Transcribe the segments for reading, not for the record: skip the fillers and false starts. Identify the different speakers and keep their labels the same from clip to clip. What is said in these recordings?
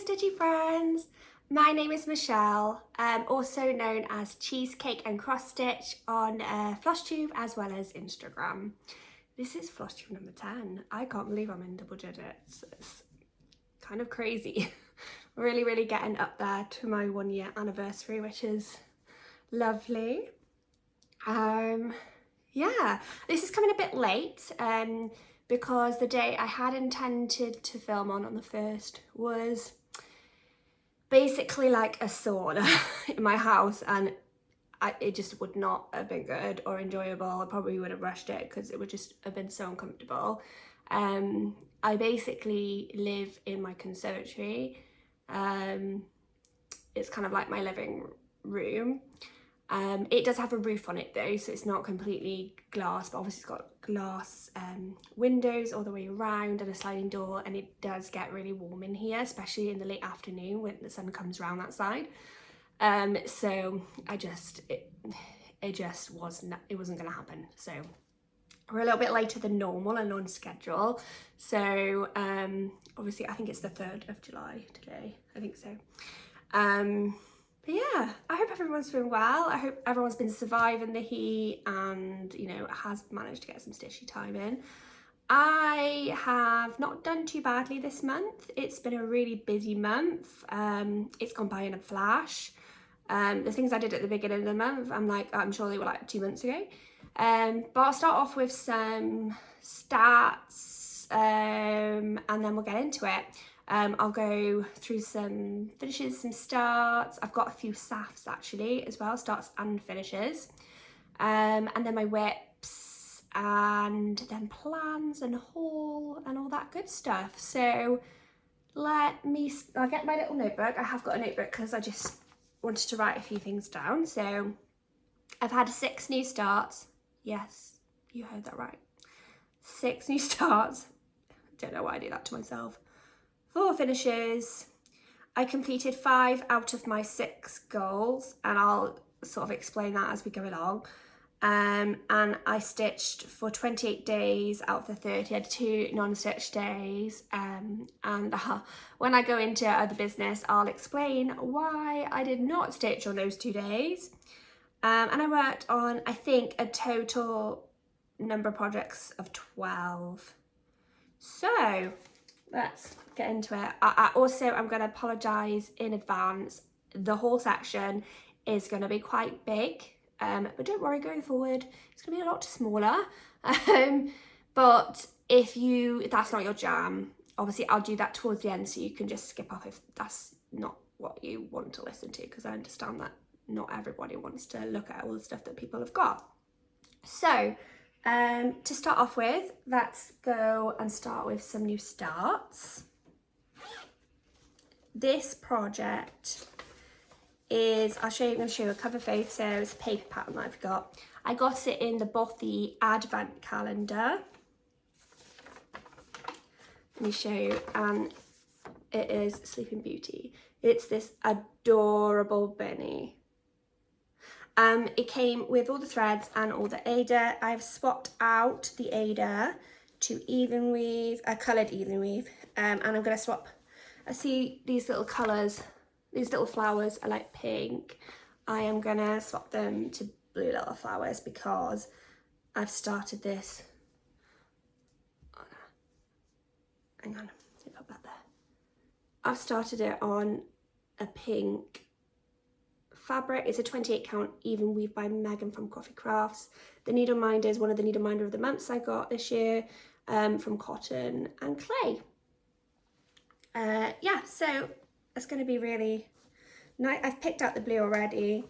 Speaker 1: Stitchy friends! My name is Michelle, also known as Cheesecake and Cross Stitch on Floss Tube as well as Instagram. This is Floss Tube number 10. I can't believe I'm in double digits. It's kind of crazy. Really getting up there to my 1 year anniversary, which is lovely. Yeah, this is coming a bit late because the day I had intended to film on the 1st was basically like a sauna in my house, and it just would not have been good or enjoyable. I probably would have rushed it because it would just have been so uncomfortable. I basically live in my conservatory. It's kind of like my living room. It does have a roof on it though, so it's not completely glass, but obviously it's got glass windows all the way around and a sliding door, and it does get really warm in here, especially in the late afternoon when the sun comes around that side. So it wasn't gonna happen. So we're a little bit later than normal and on schedule. So obviously I think it's the 3rd of July today, I think so. But yeah, I hope everyone's doing well. I hope everyone's been surviving the heat and, you know, has managed to get some stitchy time in. I have not done too badly this month. It's been a really busy month. It's gone by in a flash. The things I did at the beginning of the month, I'm sure they were like 2 months ago. But I'll start off with some stats and then we'll get into it. I'll go through some finishes, some starts. I've got a few safts actually as well, starts and finishes. And then my whips, and then plans and haul and all that good stuff. So I'll get my little notebook. I have got a notebook because I just wanted to write a few things down. So I've had 6 new starts. Yes, you heard that right. 6 new starts. Don't know why I do that to myself. 4 finishes. I completed 5 out of my 6 goals, and I'll sort of explain that as we go along. And I stitched for 28 days out of the 30. I had 2 non-stitch days. And when I go into other business, I'll explain why I did not stitch on those 2 days. And I worked on, I think, a total number of projects of 12. So let's get into it. I'm going to apologise in advance. The whole section is going to be quite big, but don't worry, going forward it's going to be a lot smaller. But if that's not your jam, obviously I'll do that towards the end, so you can just skip off if that's not what you want to listen to, because I understand that not everybody wants to look at all the stuff that people have got. So to start off with, let's go and start with some new starts. This project is, I'm going to show you a cover photo. It's a paper pattern that I've got. I got it in the Bothy advent calendar. Let me show you, and it is Sleeping Beauty. It's this adorable bunny. It came with all the threads and all the Aida. I've swapped out the Aida to even weave, a coloured even weave, and I'm going to swap. I see these little colours, these little flowers are like pink. I am going to swap them to blue little flowers because I've started this. Oh, no. Hang on, let me put that there. I've started it on a pink fabric. It's a 28 count even weave by Megan from Kofi Crafts. The needle minder is one of the needle minder of the months I got this year, from Cotton and Clay. Yeah, so it's going to be really nice. I've picked out the blue already.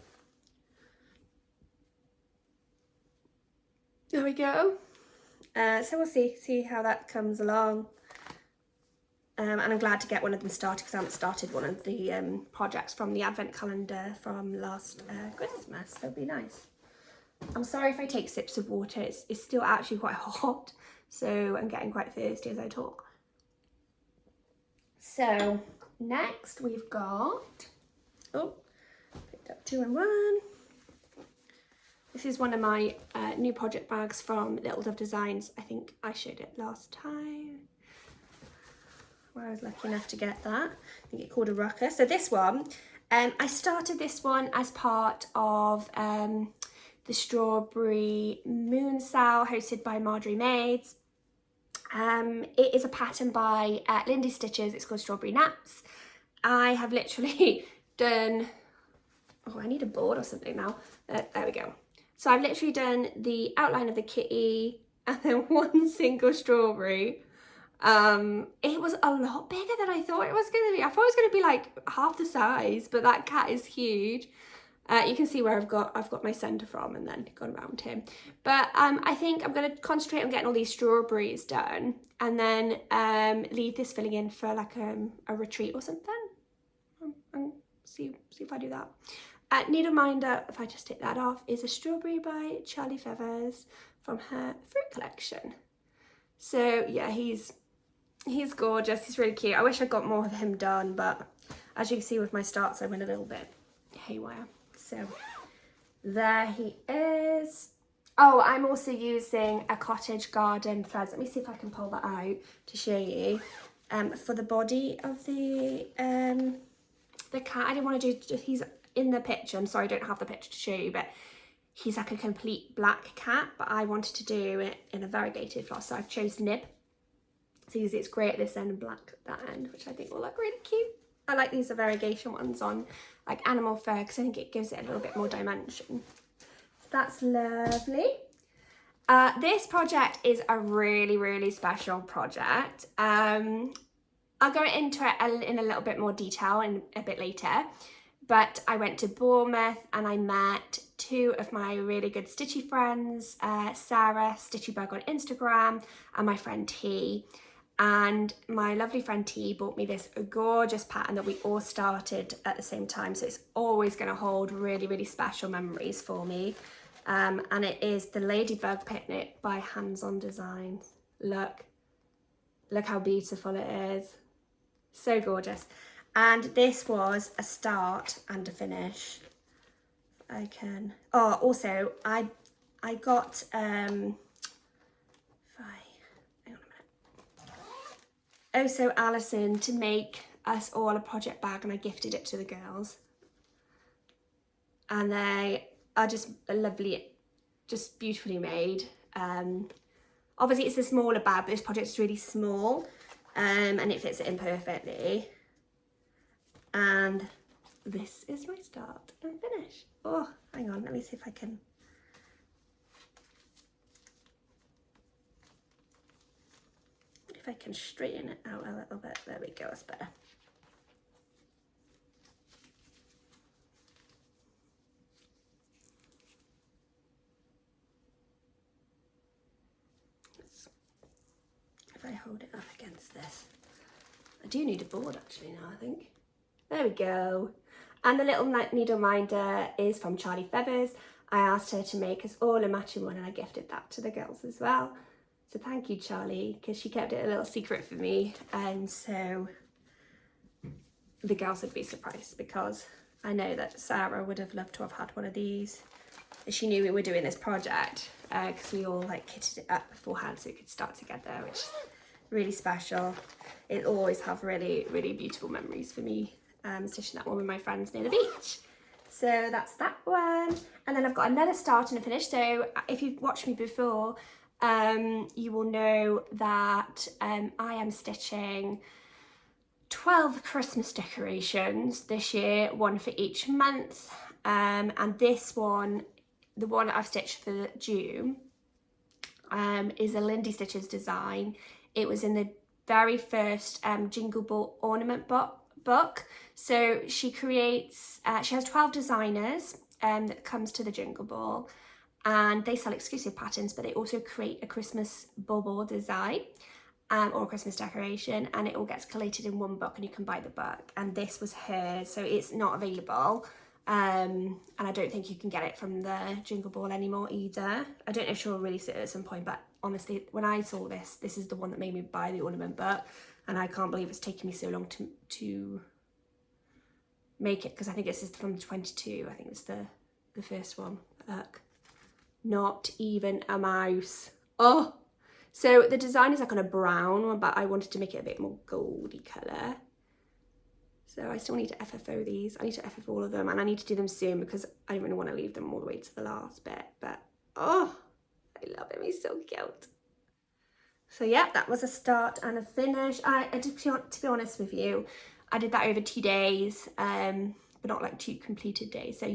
Speaker 1: There we go. So we'll see how that comes along. And I'm glad to get one of them started because I haven't started one of the projects from the advent calendar from last Christmas. So it'll be nice. I'm sorry if I take sips of water. It's still actually quite hot, so I'm getting quite thirsty as I talk. So next we've got, picked up 2 in 1. This is one of my new project bags from Little Dove Designs. I think I showed it last time. where I was lucky enough to get that. I think it's called a rocker. So this one, I started this one as part of the Strawberry Moon Sale hosted by Marjorie Maids. It is a pattern by Lindy Stitches. It's called Strawberry Naps. I have literally done, oh, I need a board or something now. There we go. So I've literally done the outline of the kitty and then one single strawberry. It was a lot bigger than I thought it was going to be. I thought it was going to be like half the size, but that cat is huge. You can see where I've got my centre from and then gone around him. But I think I'm going to concentrate on getting all these strawberries done and then leave this filling in for like a retreat or something. And see if I do that. Need a reminder, if I just take that off, is a strawberry by Charly Feathers from her fruit collection. So yeah, he's gorgeous. He's really cute. I wish I got more of him done, but as you can see with my starts, I went a little bit haywire. So there he is. Oh, I'm also using a cottage garden threads. Let me see if I can pull that out to show you. For the body of the cat, I didn't want to do, he's in the picture. I'm sorry, I don't have the picture to show you, but he's like a complete black cat, but I wanted to do it in a variegated floss, so I've chose nib. So it's grey at this end and black at that end, which I think will look really cute. I like these variegation ones on like animal fur because I think it gives it a little bit more dimension. So that's lovely. This project is a really, really special project. I'll go into it in a little bit more detail in a bit later, but I went to Bournemouth and I met two of my really good stitchy friends, Sarah, Stitchybug on Instagram, and my friend T. And my lovely friend T bought me this gorgeous pattern that we all started at the same time. So it's always going to hold really, really special memories for me. And it is the Ladybug Picnic by Hands On Designs. Look how beautiful it is. So gorgeous. And this was a start and a finish. I can, oh, also I got, also Alison to make us all a project bag, and I gifted it to the girls. And they are just lovely, just beautifully made. Obviously it's a smaller bag, but this project is really small, and it fits it in perfectly. And this is my start and finish. Oh, hang on, let me see if I can. If I can straighten it out a little bit. There we go, that's better. If I hold it up against this. I do need a board actually now, I think. There we go. And the little needle minder is from Charly Feathers. I asked her to make us all a matching one and I gifted that to the girls as well. So thank you, Charly, because she kept it a little secret for me. And so the girls would be surprised because I know that Sarah would have loved to have had one of these. She knew we were doing this project because we all like kitted it up beforehand so we could start together, which is really special. It'll always have really, really beautiful memories for me, stitching that one with my friends near the beach. So that's that one. And then I've got another start and a finish. So if you've watched me before, you will know that I am stitching 12 Christmas decorations this year, one for each month. And this one, the one that I've stitched for June, is a Lindy Stitches design. It was in the very first Jingle Ball ornament book. So she creates, she has 12 designers that comes to the Jingle Ball. And they sell exclusive patterns, but they also create a Christmas bauble design or a Christmas decoration, and it all gets collated in one book and you can buy the book. And this was hers, so it's not available. And I don't think you can get it from the Jingle Ball anymore either. I don't know if she'll release it at some point, but honestly, when I saw this is the one that made me buy the ornament book. And I can't believe it's taken me so long to make it, because I think this is from 22. I think it's the first one. Look. Not even a mouse. Oh, So the design is like on a brown one, but I wanted to make it a bit more goldy colour. So I still need to FFO these. I need to FFO all of them, and I need to do them soon because I don't really want to leave them all the way to the last bit. But oh, I love him. He's so cute. So yeah, that was a start and a finish. To be honest with you, I did that over 2 days, but not like 2 completed days. So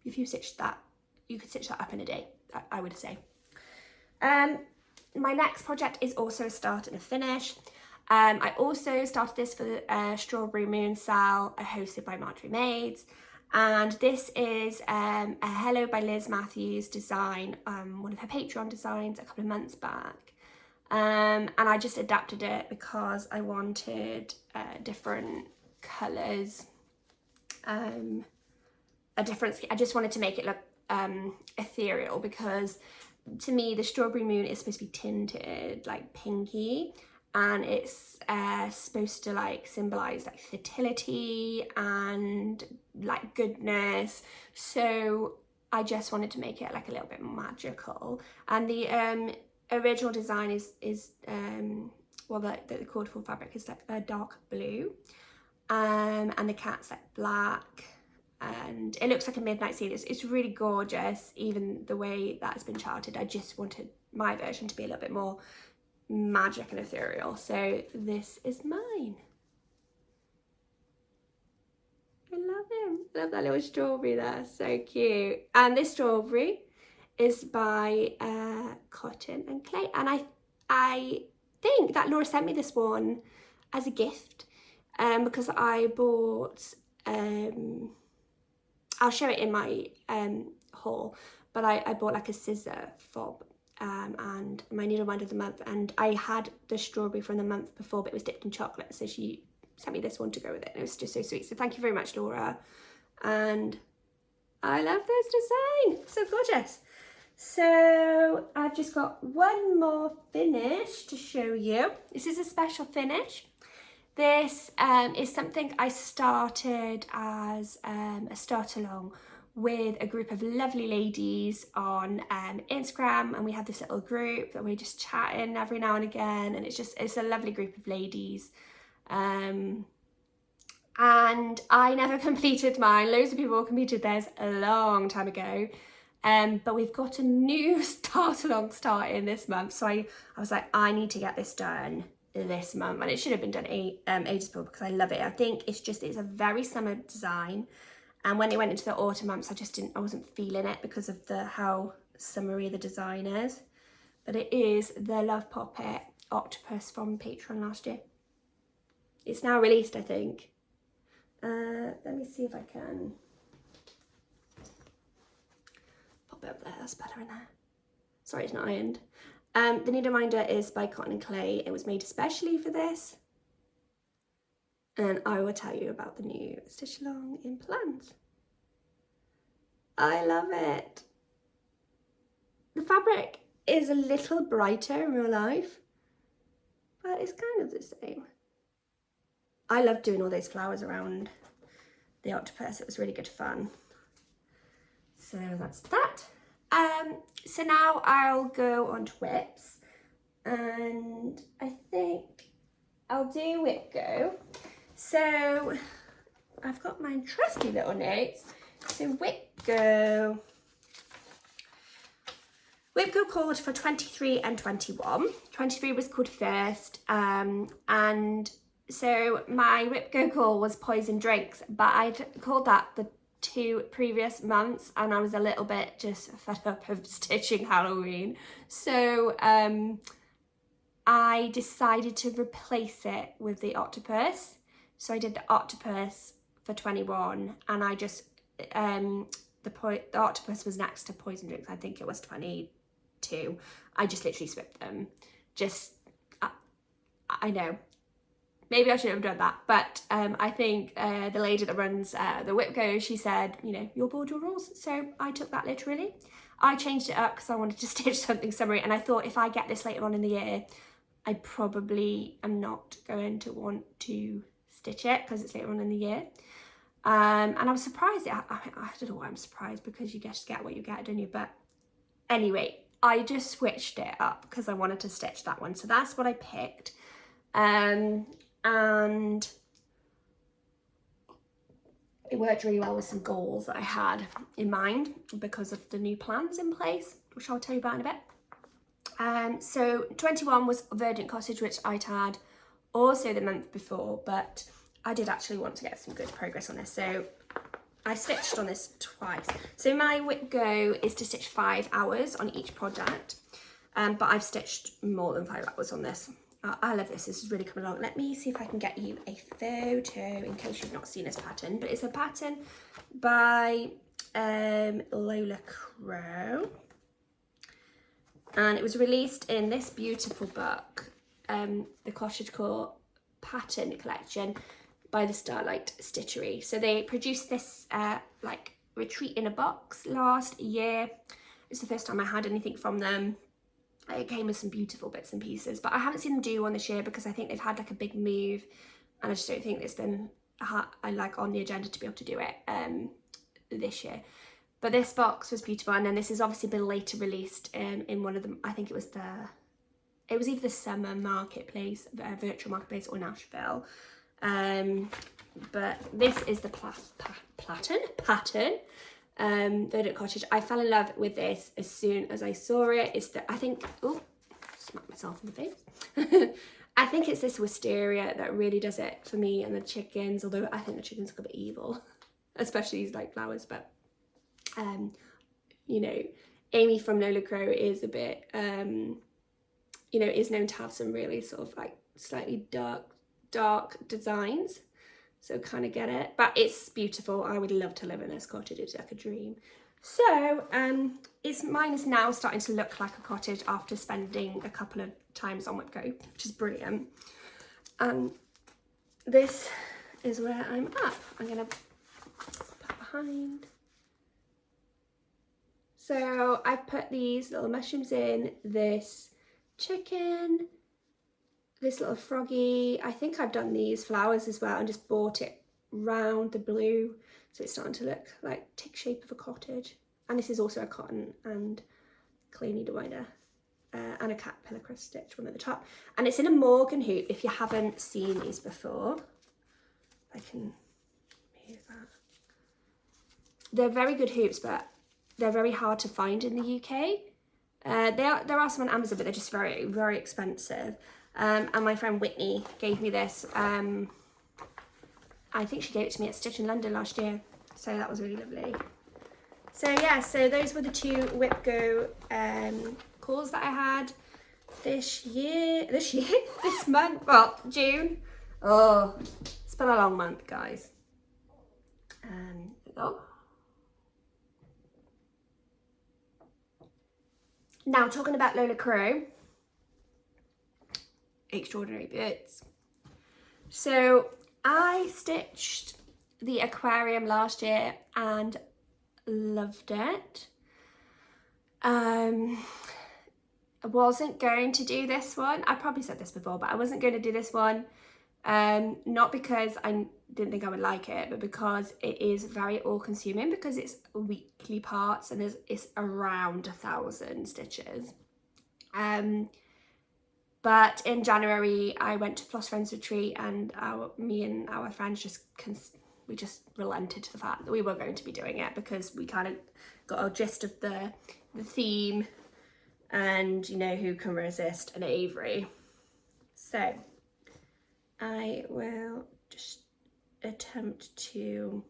Speaker 1: if you stitch that, you could stitch that up in a day, I would say. My next project is also a start and a finish. I also started this for the Strawberry Moon Sale hosted by Marjorie Maids. And this is a Hello by Liz Matthews design, one of her Patreon designs a couple of months back. And I just adapted it because I wanted different colours, I just wanted to make it look ethereal, because to me the Strawberry Moon is supposed to be tinted like pinky, and it's supposed to like symbolise like fertility and like goodness. So I just wanted to make it like a little bit magical. And the original design is well, the cord for fabric is like a dark blue, and the cat's like black, and it looks like a midnight scene. It's really gorgeous, even the way that's been charted. I just wanted my version to be a little bit more magic and ethereal, so this is mine. I love him. I love that little strawberry there, so cute. And this strawberry is by Cotton and Clay, and I think that Laura sent me this one as a gift, because I bought I'll show it in my haul, but I bought like a scissor fob and my needle binder of the month, and I had the strawberry from the month before, but it was dipped in chocolate, so she sent me this one to go with it, and it was just so sweet. So thank you very much, Laura, and I love this design, so gorgeous. So I've just got one more finish to show you. This is a special finish. This is something I started as a start along with a group of lovely ladies on Instagram, and we had this little group that we're just chatting every now and again, and it's a lovely group of ladies. And I never completed mine. Loads of people completed theirs a long time ago. But we've got a new start along starting this month, so I was like, I need to get this done this month, and it should have been done ages ago because I love it. I think it's a very summer design, and when it went into the autumn months, I wasn't feeling it because of how summery the design is. But it is the Love Poppet octopus from Patreon last year. It's now released, I think. Let me see if I can pop it up there. That's better in there. Sorry, it's not ironed. The needle binder is by Cotton and Clay. It was made especially for this. And I will tell you about the new stitch along in plans. I love it. The fabric is a little brighter in real life, but it's kind of the same. I love doing all those flowers around the octopus. It was really good fun. So that's that. So now I'll go on to whips, and I think I'll do whip go. So I've got my trusty little notes. So whip go called for 23 and 21. 23 was called first, and so my whip go call was poison drinks, but I'd called that the 2 previous months, and I was a little bit just fed up of stitching Halloween, so I decided to replace it with the octopus. So I did the octopus for 21, and I just the octopus was next to poison drinks. I think it was 22. I just literally swapped them. I know, maybe I shouldn't have done that, but I think the lady that runs the whip go, she said, you know, you're board your rules. So I took that literally. I changed it up because I wanted to stitch something summery, and I thought if I get this later on in the year, I probably am not going to want to stitch it because it's later on in the year. And I was surprised. I don't know why I'm surprised, because you just get what you get, don't you? But anyway, I just switched it up because I wanted to stitch that one. So that's what I picked. And it worked really well with some goals that I had in mind because of the new plans in place, which I'll tell you about in a bit. So 21 was Verdant Cottage, which I'd had also the month before, but I did actually want to get some good progress on this. So I stitched on this twice. So my whip go is to stitch 5 hours on each project, but I've stitched more than 5 hours on this. I love this. This is really coming along. Let me see if I can get you a photo in case you've not seen this pattern. But it's a pattern by Lola Crow, and it was released in this beautiful book, the Cottagecore Pattern Collection by the Starlight Stitchery. So they produced this like retreat in a box last year. It's the first time I had anything from them. It came with some beautiful bits and pieces, but I haven't seen them do one this year because I think they've had like a big move, and I just don't think it's been like on the agenda to be able to do it this year. But this box was beautiful, and then this has obviously been later released in one of them. I think it was either the summer marketplace, virtual marketplace, or Nashville. But this is the pattern. Verdant Cottage. I fell in love with this as soon as I saw it. It's the, I think, oh, smack myself in the face. I think it's this wisteria that really does it for me, and the chickens, although I think the chickens are a bit evil, especially these like flowers, but you know, Amy from Lola Crow is a bit, you know, is known to have some really sort of like slightly dark designs. So kind of get it, but it's beautiful. I would love to live in this cottage. It's like a dream. So mine is now starting to look like a cottage after spending a couple of times on WhipGo, which is brilliant. This is where I'm at. I'm gonna put behind. So I've put these little mushrooms in, this chicken, this little froggy. I think I've done these flowers as well and just bought it round the blue, so it's starting to look like tick shape of a cottage. And this is also a cotton and clay needle winder and a caterpillar cross stitch one at the top, and it's in a Morgan hoop. If you haven't seen these before, I can move that. They're very good hoops, but they're very hard to find in the UK. There are some on Amazon, but they're just very, very expensive. And my friend Whitney gave me this. I think she gave it to me at Stitch in London last year, so that was really lovely. So yeah, so those were the two WhipGo calls that I had this month, well, June. Oh, it's been a long month, guys. There we go. Now, talking about Lola Crow, extraordinary bits. So I stitched the aquarium last year and loved it. I wasn't going to do this one. I probably said this before, but I wasn't going to do this one. Not because I didn't think I would like it, but because it is very all-consuming, because it's weekly parts and it's around 1,000 stitches. But in January, I went to Floss Friends Retreat, and me and our friends just relented to the fact that we were going to be doing it, because we kind of got a gist of the theme, and you know, who can resist an Avery. So I will just attempt to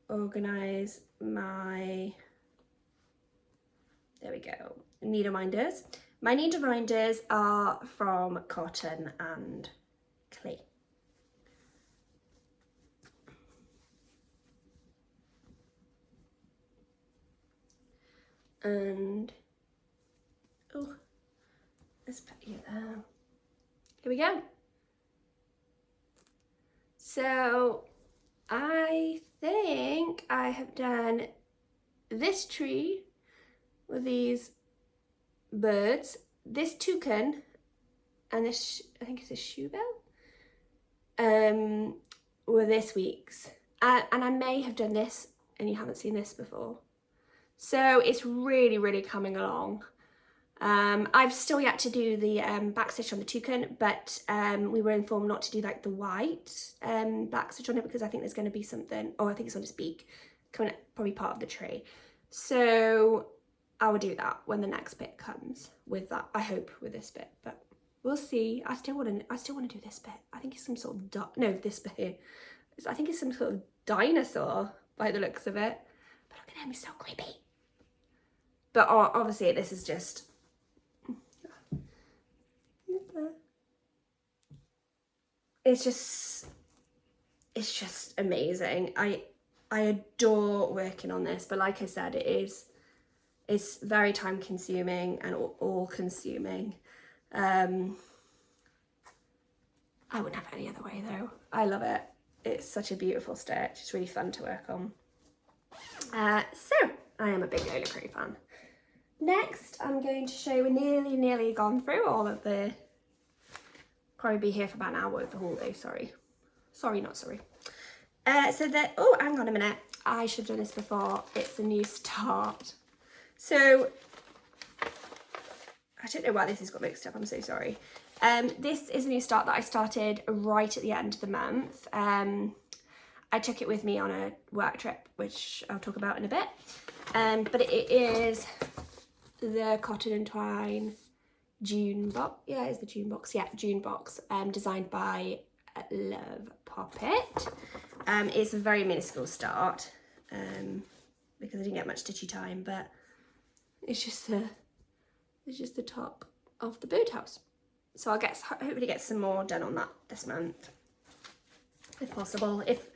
Speaker 1: organise my, there we go, needle minders. My needle minders are from cotton and clay. And, oh, let's put you there. Here we go. So I think I have done this tree with these birds, this toucan, and this, I think it's a shoe bell, were this week's. And I may have done this and you haven't seen this before. So it's really, really coming along. I've still yet to do the back stitch on the toucan, but we were informed not to do like the white back stitch on it because I think there's going to be something, I think it's on his beak, coming probably part of the tree. So I will do that when the next bit comes with that, I hope, with this bit, but we'll see. I still want to do this bit. I think it's some sort of, this bit here. I think it's some sort of dinosaur by the looks of it. But look at him, he's so creepy. But obviously this is just, it's just amazing. I adore working on this, but like I said, it's very time consuming and all consuming. I wouldn't have it any other way though. I love it. It's such a beautiful stitch. It's really fun to work on. So I am a big Lola Crane fan. Next, I'm going to show, we're nearly gone through all of the, probably be here for about an hour with the haul though, sorry. Sorry, not sorry. Oh, hang on a minute. I should have done this before. It's a new start. So, I don't know why this has got mixed up, I'm so sorry. This is a new start that I started right at the end of the month. I took it with me on a work trip, which I'll talk about in a bit. But it is the Cotton and Twine June box. Yeah, it's the June box. Yeah, June box. Designed by Love Poppet. It's a very minuscule start because I didn't get much stitchy time, but it's just the top of the birdhouse. So I'll hopefully get some more done on that this month, if possible, if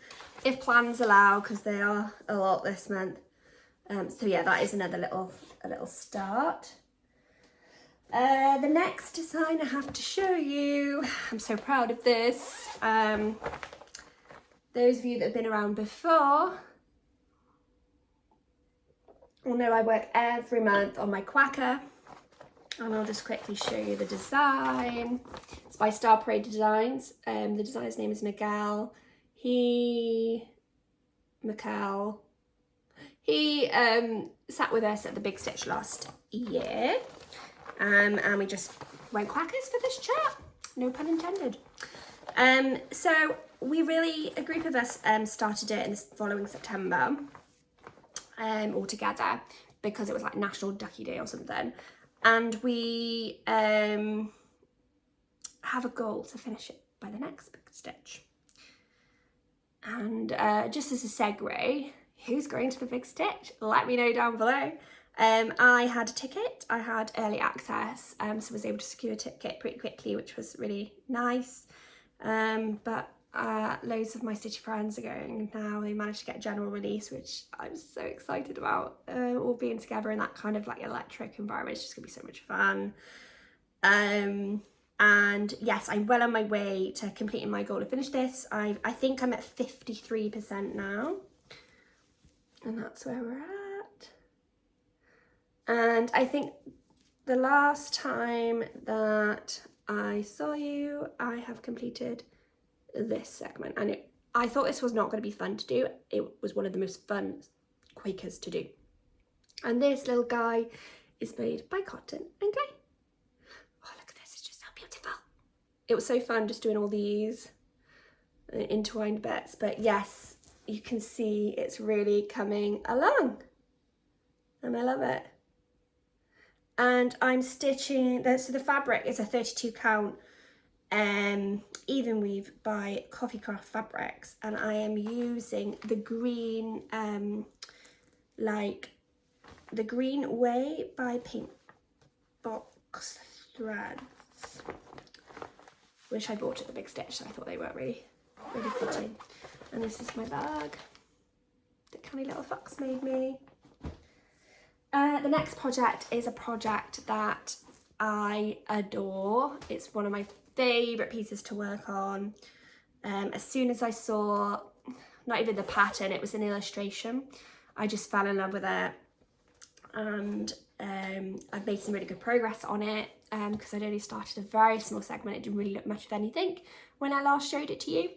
Speaker 1: plans allow, because they are a lot this month. So yeah, that is another little start. The next design I have to show you, I'm so proud of this. Those of you that have been around before will know I work every month on my Quacker, and I'll just quickly show you the design. It's by Star Parade Designs. The designer's name is Miguel. He sat with us at the Big Stitch last year, and we just went quackers for this chat, no pun intended. So a group of us started it in the following September, all together, because it was like National Ducky Day or something, and we have a goal to finish it by the next Big Stitch. And just as a segue, who's going to the Big Stitch? Let me know down below. I had a ticket, I had early access, so I was able to secure a ticket pretty quickly, which was really nice. But loads of my Stitchy friends are going now. They managed to get a general release, which I'm so excited about. All being together in that kind of like electric environment, it's just gonna be so much fun. And yes, I'm well on my way to completing my goal to finish this. I think I'm at 53% now, and that's where we're at. And I think the last time that I saw you, I have completed this segment, and I thought this was not going to be fun to do. It was one of the most fun Quakers to do. And this little guy is made by cotton and clay. Oh, look at this, it's just so beautiful. It was so fun just doing all these intertwined bits, but yes, you can see it's really coming along, and I love it. And I'm stitching, so the fabric is a 32 count even weave by Coffee Craft Fabrics, and I am using the green, like the Green Way by Pink Box Threads, which I bought at the Big Stitch, so I thought they were really fitting. And this is my bag that Canny Little Fox made me. The next project is a project that I adore. It's one of my favourite pieces to work on. As soon as I saw, not even the pattern, it was an illustration, I just fell in love with it. And I've made some really good progress on it because I'd only started a very small segment. It didn't really look much of anything when I last showed it to you.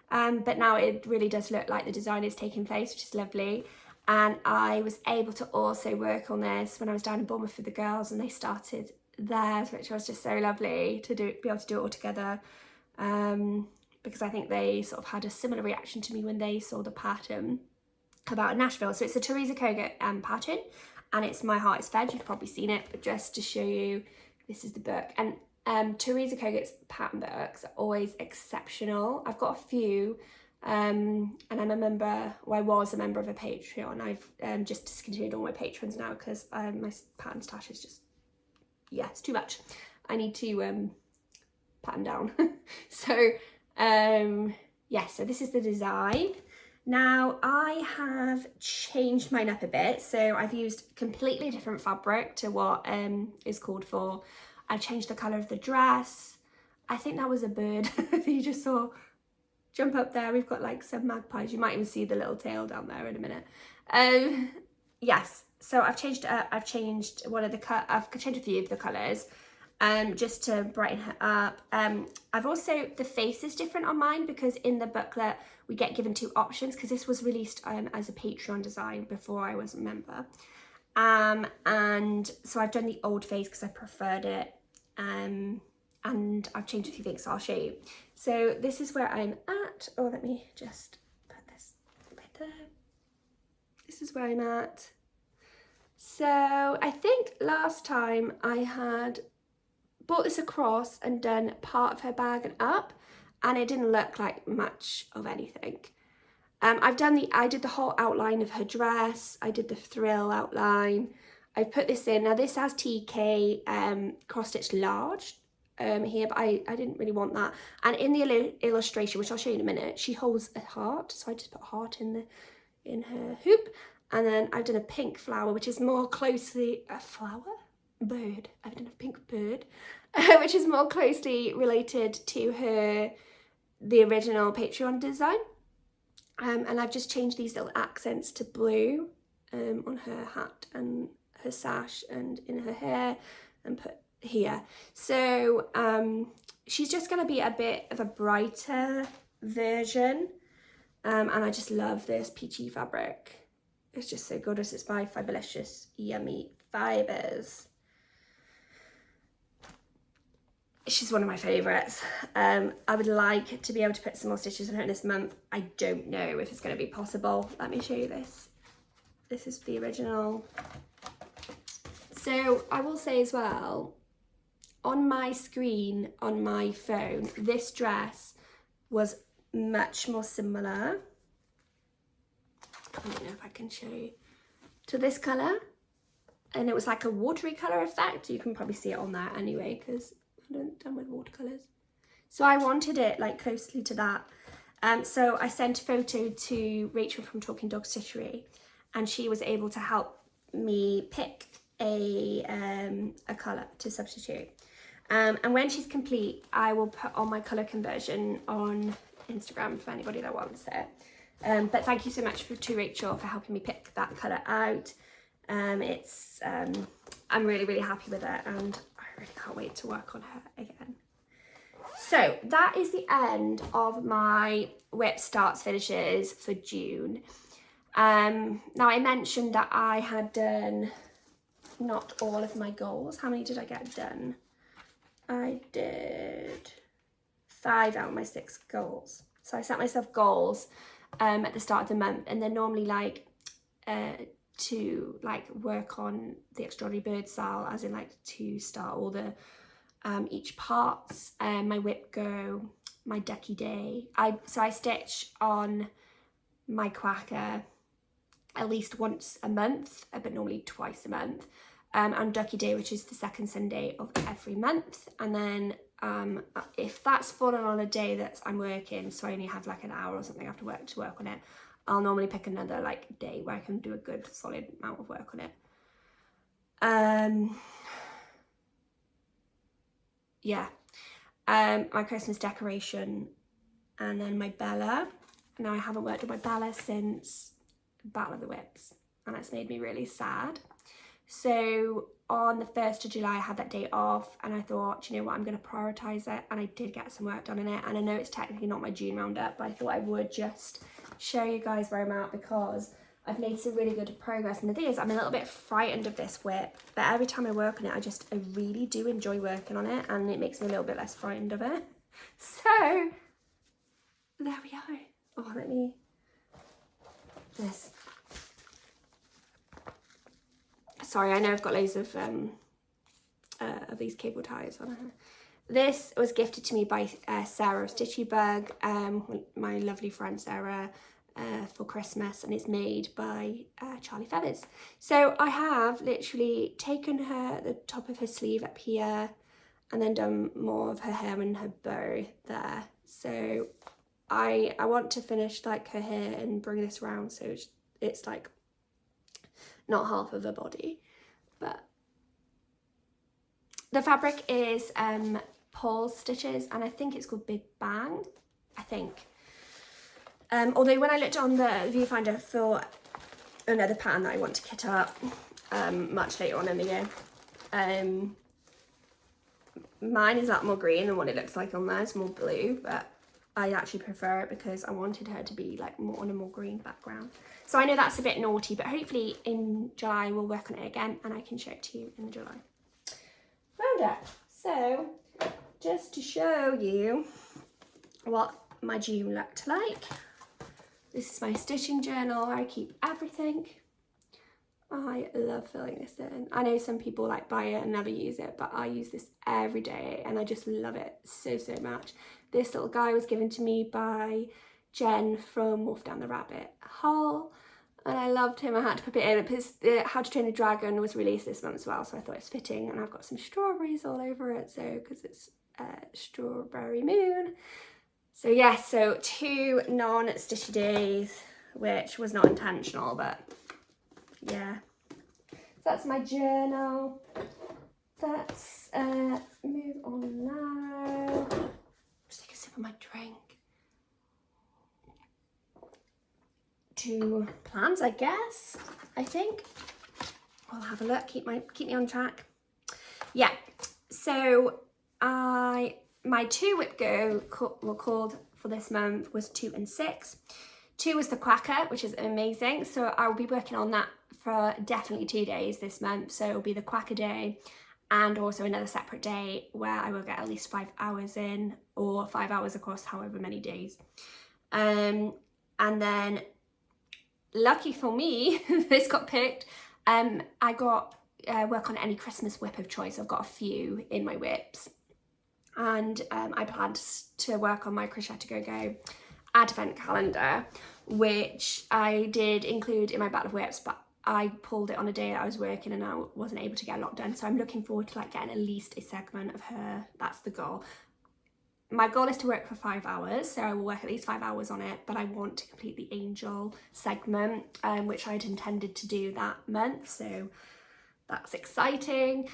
Speaker 1: But now it really does look like the design is taking place, which is lovely. And I was able to also work on this when I was down in Bournemouth with the girls, and they started theirs, which was just so lovely to be able to do it all together, because I think they sort of had a similar reaction to me when they saw the pattern about Nashville. So it's a Teresa Kogut pattern, and it's My Heart is Fed. You've probably seen it, but just to show you, this is the book. And Teresa Kogut's pattern books are always exceptional. I've got a few, and I'm a member, well, I was a member of a Patreon. I've just discontinued all my patrons now because my pattern stash is just, yeah, it's too much. I need to pattern down. So yeah, so this is the design. Now I have changed mine up a bit, so I've used completely different fabric to what is called for. I changed the colour of the dress. I think that was a bird that you just saw jump up there. We've got like some magpies. You might even see the little tail down there in a minute. Yes, so I've changed I've changed I've changed a few of the colours just to brighten her up. I've also, the face is different on mine because in the booklet we get given 2 options, because this was released as a Patreon design before I was a member. And so I've done the old face because I preferred it, and I've changed a few things, so I'll show you. So this is where I'm at. Oh, let me just put this right there. This is where I'm at. So I think last time I had brought this across and done part of her bag and up, and it didn't look like much of anything. I did the whole outline of her dress. I did the frill outline. I put this in. Now this has TK cross stitch large here, but I didn't really want that. And in the illustration, which I'll show you in a minute, she holds a heart. So I just put a heart in her hoop. And then I've done a pink flower, which is more closely a flower? Bird. I've done a pink bird, which is more closely related to the original Patreon design. And I've just changed these little accents to blue on her hat and her sash and in her hair, and put here. So she's just going to be a bit of a brighter version, and I just love this peachy fabric. It's just so gorgeous. It's by Fabulous Yummy Fibers. She's one of my favourites. I would like to be able to put some more stitches in her this month. I don't know if it's going to be possible. Let me show you this. This is the original. So I will say as well, on my screen, on my phone, this dress was much more similar. I don't know if I can show you. To this colour. And it was like a watery colour effect. You can probably see it on there anyway, because I'm done with watercolours. So I wanted it like closely to that. So I sent a photo to Rachel from Talking Dog Stitchery, and she was able to help me pick a colour to substitute. And when she's complete, I will put on my colour conversion on Instagram for anybody that wants it. But thank you so much to Rachel for helping me pick that colour out. I'm really, really happy with it, and I really can't wait to work on her again. So that is the end of my whip starts finishes for June. Now I mentioned that I had done not all of my goals. How many did I get done? I did 5 out of my 6 goals. So I set myself goals at the start of the month, and they're normally like to like work on the extraordinary bird style, as in like to start all the each parts, my whip go, my ducky day. So I stitch on my quacker at least once a month, but normally twice a month, and ducky day, which is the second Sunday of every month. And then if that's fallen on a day that I'm working, so I only have like an hour or something after work to work on it, I'll normally pick another like day where I can do a good solid amount of work on it. Yeah, my Christmas decoration, and then my Bella. Now I haven't worked on my Bella since Battle of the Whips, and that's made me really sad. So on the 1st of July I had that day off, and I thought, you know what, I'm going to prioritise it, and I did get some work done on it. And I know it's technically not my June roundup, but I thought I would just show you guys where I'm at, because I've made some really good progress. And the thing is, I'm a little bit frightened of this whip, but every time I work on it, I really do enjoy working on it, and it makes me a little bit less frightened of it. So there we go. Oh, let me this. Sorry, I know I've got loads of these cable ties on here. This was gifted to me by Sarah of Stitchy Bug, my lovely friend Sarah, for Christmas, and it's made by Charly Feathers. So I have literally taken the top of her sleeve up here, and then done more of her hair and her bow there. So I want to finish like her hair and bring this round so it's like not half of her body. But the fabric is Paul's Stitches, and I think it's called Big Bang, I think. Although when I looked on the viewfinder for another pattern that I want to kit up much later on in the year, mine is that more green than what it looks like on there. It's more blue, but I actually prefer it because I wanted her to be like more on a more green background. So I know that's a bit naughty, but hopefully in July we'll work on it again and I can show it to you in July. Roundup. So just to show you what my June looked like. This is my stitching journal where I keep everything. I love filling this in. I know some people like buy it and never use it, but I use this every day and I just love it so much. This little guy was given to me by Jen from Wolf Down the Rabbit Hole, and I loved him. I had to put it in because How to Train a Dragon was released this month as well, so I thought it's fitting, and I've got some strawberries all over it, so because it's Strawberry Moon. So yes, so 2 non-stitchy days, which was not intentional, but yeah. So that's my journal. Let's move on now. Just take a sip of my drink. To plans, I guess. I think I'll have a look. Keep me on track. Yeah. So my 2 whip go were called for this month was 2 and 6. 2 was the Quacker, which is amazing. So I will be working on that for definitely 2 days this month. So it'll be the Quacker day and also another separate day where I will get at least 5 hours in, or 5 hours across however many days. And then lucky for me, this got picked. I got work on any Christmas whip of choice. I've got a few in my whips. And I planned to work on my Crochet to Go advent calendar, which I did include in my battle of whips, but I pulled it on a day that I was working and I wasn't able to get a lot done. So I'm looking forward to like getting at least a segment of her. That's the goal. My goal is to work for 5 hours, so I will work at least 5 hours on it, but I want to complete the angel segment, which I'd intended to do that month, so that's exciting.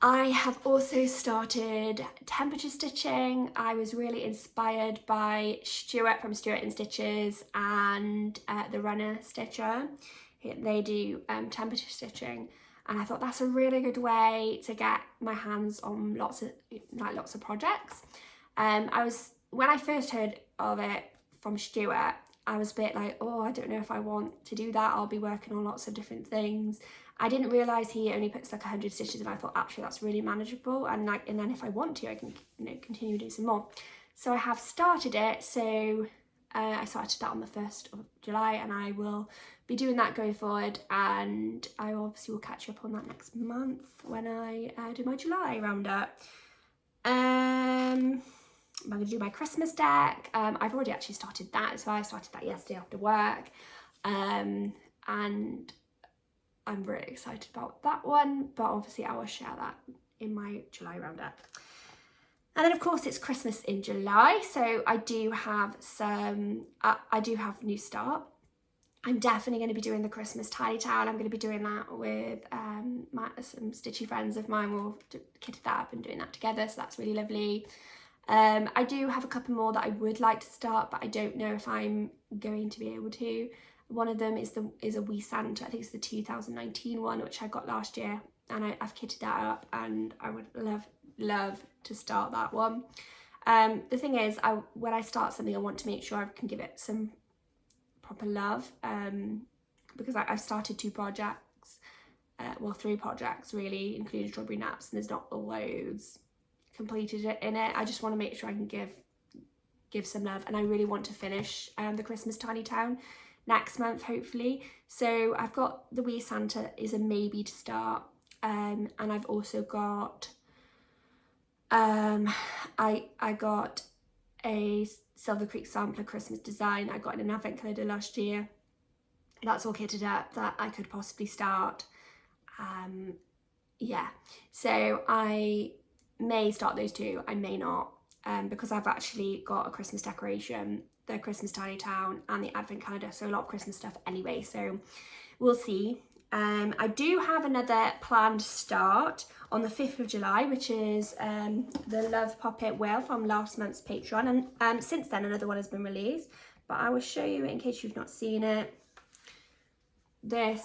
Speaker 1: I have also started temperature stitching. I was really inspired by Stuart from Stuart in Stitches and the Runner Stitcher. They do temperature stitching, and I thought that's a really good way to get my hands on lots of projects. When I first heard of it from Stuart, I was a bit like, oh, I don't know if I want to do that. I'll be working on lots of different things. I didn't realise he only puts like 100 stitches, and I thought actually that's really manageable, and then if I want to I can continue to do some more. So I have started it, so I started that on the 1st of July, and I will be doing that going forward, and I obviously will catch you up on that next month when I do my July roundup. I'm going to do my Christmas deck. I've already actually started that, so I started that yesterday after work, and I'm really excited about that one, but obviously I will share that in my July roundup. And then of course it's Christmas in July, so I do have New Start. I'm definitely going to be doing the Christmas tidy towel. I'm going to be doing that with some stitchy friends of mine. We'll kit that up and doing that together, so that's really lovely. I do have a couple more that I would like to start, but I don't know if I'm going to be able to. One of them is a Wee Santa. I think it's the 2019 one, which I got last year, and I've kitted that up, and I would love to start that one. The thing is, when I start something, I want to make sure I can give it some proper love. because I've started 2 projects, well 3 projects really, including Strawberry Naps, and there's not loads completed in it. I just want to make sure I can give some love, and I really want to finish the Christmas Tiny Town next month, hopefully. So I've got the Wee Santa is a maybe to start, and I've also got I got a Silver Creek sampler Christmas design I got in an advent calendar last year. That's all kitted up that I could possibly start. Yeah, so I may start those 2, I may not, because I've actually got a Christmas decoration, the Christmas Tiny Town and the advent calendar, so a lot of Christmas stuff anyway, so we'll see. I do have another planned start on the 5th of July, which is the Love Poppet whale from last month's Patreon, and since then another one has been released, but I will show you in case you've not seen it. This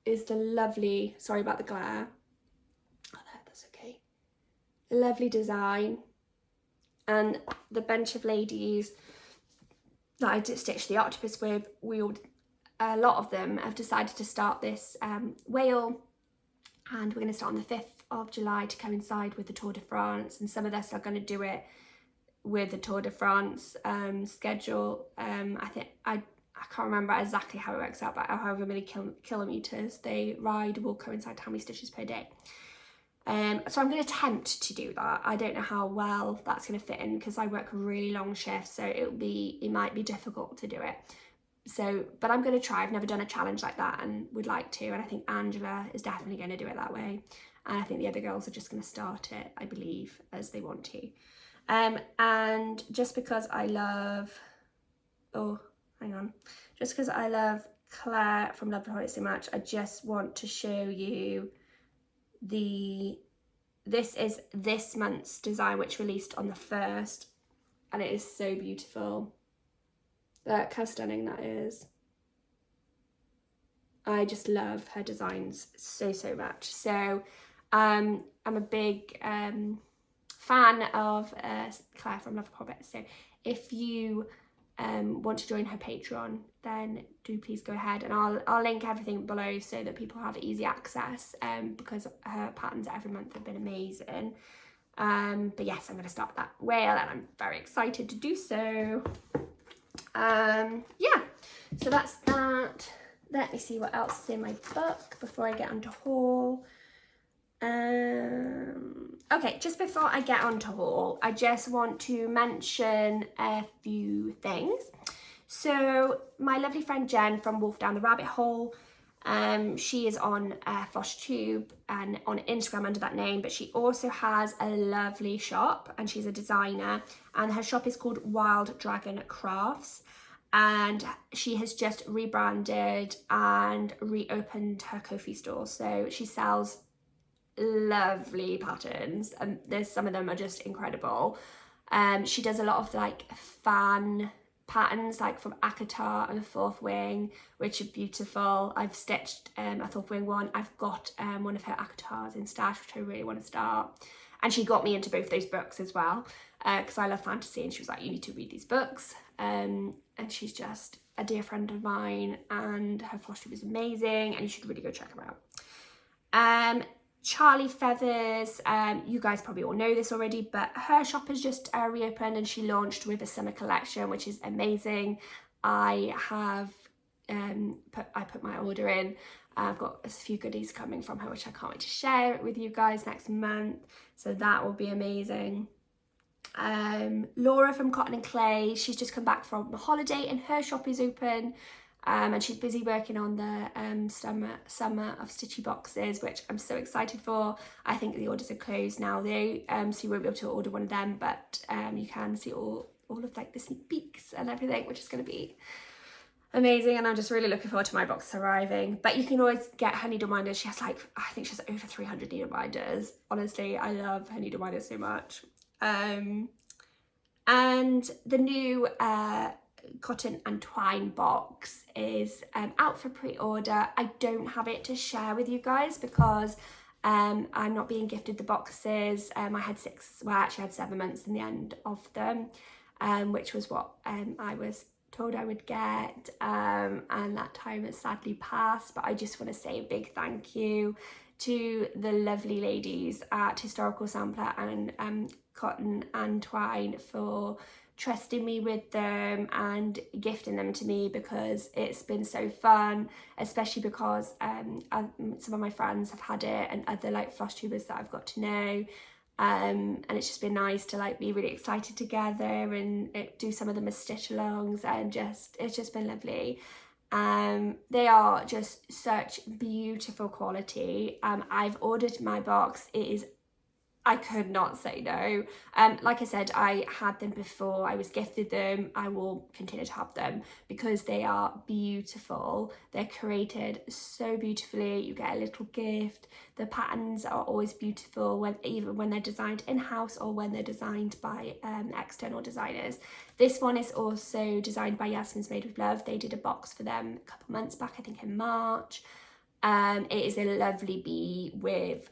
Speaker 1: is the lovely, sorry about the glare, that's okay, the lovely design, and the bunch of ladies that I did stitch the octopus with, a lot of them have decided to start this whale, and we're going to start on the 5th of July to coincide with the Tour de France, and some of us are going to do it with the Tour de France schedule. I think I can't remember exactly how it works out, but however many kilometers they ride will coincide to how many stitches per day. So I'm going to attempt to do that. I don't know how well that's going to fit in because I work really long shifts, so it might be difficult to do it. So, but I'm going to try. I've never done a challenge like that and would like to, and I think Angela is definitely going to do it that way, and I think the other girls are just going to start it, I believe, as they want to. And just because I love, just because I love Claire from Love the Holiday so much, I just want to show you this is this month's design, which released on the 1st, and it is so beautiful. Look how stunning that is. I just love her designs so much. So I'm a big fan of Claire from Love the Poppet, so if you want to join her Patreon, then do please go ahead, and I'll link everything below so that people have easy access, because her patterns every month have been amazing. But yes, I'm going to start that whale, and I'm very excited to do so. Yeah, so that's that. Let me see what else is in my book before I get onto haul. Okay, just before I get onto haul, I just want to mention a few things. So my lovely friend Jen from Wolf Down the Rabbit Hole, she is on Floss Tube and on Instagram under that name, but she also has a lovely shop, and she's a designer, and her shop is called Wild Dragon Crafts, and she has just rebranded and reopened her Kofi store. So she sells lovely patterns, and there's some of them are just incredible. She does a lot of like fan patterns, like from Akatar and the Fourth Wing, which are beautiful. I've stitched a Fourth Wing one. I've got one of her Akatars in stash, which I really want to start, and she got me into both those books as well, because I love fantasy, and she was like, you need to read these books. And she's just a dear friend of mine, and her Floss Tube is amazing, and you should really go check her out. Charly Feathers, you guys probably all know this already, but her shop has just reopened, and she launched with a summer collection, which is amazing. I have put my order in. I've got a few goodies coming from her, which I can't wait to share with you guys next month, so that will be amazing. Laura from Cotton and Clay, she's just come back from a holiday, and her shop is open. And she's busy working on the summer of stitchy boxes, which I'm so excited for. I think the orders are closed now though, so you won't be able to order one of them, but you can see all of like the sneak peeks and everything, which is going to be amazing, and I'm just really looking forward to my box arriving. But you can always get her needle minders. She has like, I think she has over 300 needle minders. Honestly, I love her needle minders so much. And the new cotton and twine box is out for pre-order. I don't have it to share with you guys because I'm not being gifted the boxes. I had 6, well I actually had 7 months in the end of them, which was what I was told I would get, and that time has sadly passed. But I just want to say a big thank you to the lovely ladies at Historical Sampler and Cotton and Twine for trusting me with them and gifting them to me, because it's been so fun, especially because some of my friends have had it and other like floss tubers that I've got to know, and it's just been nice to like be really excited together and do some of them as stitch alongs, and it's just been lovely. They are just such beautiful quality. I've ordered my box. I could not say no. Like I said, I had them before, I was gifted them, I will continue to have them because they are beautiful. They're created so beautifully, you get a little gift. The patterns are always beautiful, even when they're designed in-house or when they're designed by external designers. This one is also designed by Yasmin's Made with Love. They did a box for them a couple months back, I think in March. It is a lovely bee with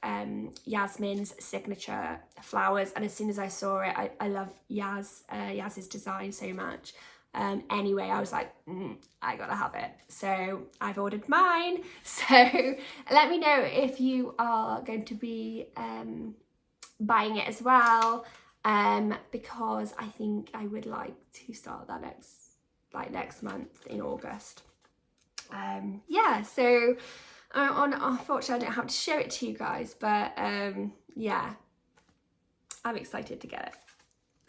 Speaker 1: Yasmin's signature flowers, and as soon as I saw it, I love Yaz's design so much. Anyway, I was like, I gotta have it, so I've ordered mine. So let me know if you are going to be buying it as well, because I think I would like to start that next month in August. Yeah, so unfortunately I don't have to show it to you guys, but yeah, I'm excited to get it.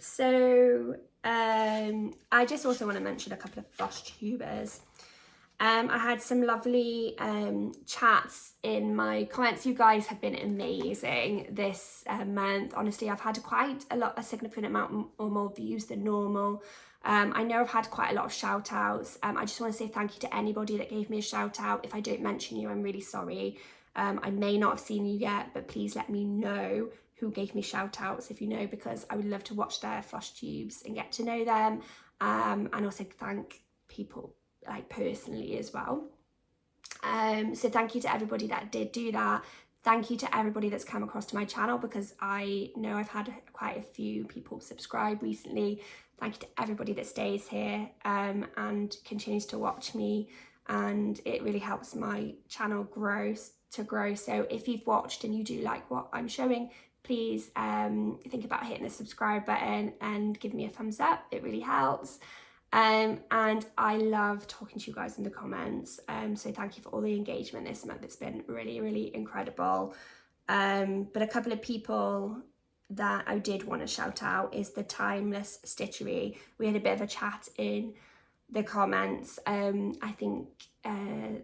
Speaker 1: So I just also want to mention a couple of floss tubers. I had some lovely chats in my comments. You guys have been amazing this month. Honestly, I've had quite a significant amount or more views than normal. I know I've had quite a lot of shout outs. I just want to say thank you to anybody that gave me a shout out. If I don't mention you, I'm really sorry. I may not have seen you yet, but please let me know who gave me shout outs if you know, because I would love to watch their floss tubes and get to know them, and also thank people like personally as well. So thank you to everybody that did do that. Thank you to everybody that's come across to my channel, because I know I've had quite a few people subscribe recently. Thank you to everybody that stays here and continues to watch me, and it really helps my channel grow. So if you've watched and you do like what I'm showing, please think about hitting the subscribe button and give me a thumbs up. It really helps. And I love talking to you guys in the comments, so thank you for all the engagement this month. It's been really, really incredible. But a couple of people that I did want to shout out is the Timeless Stitchery. We had a bit of a chat in the comments. I think I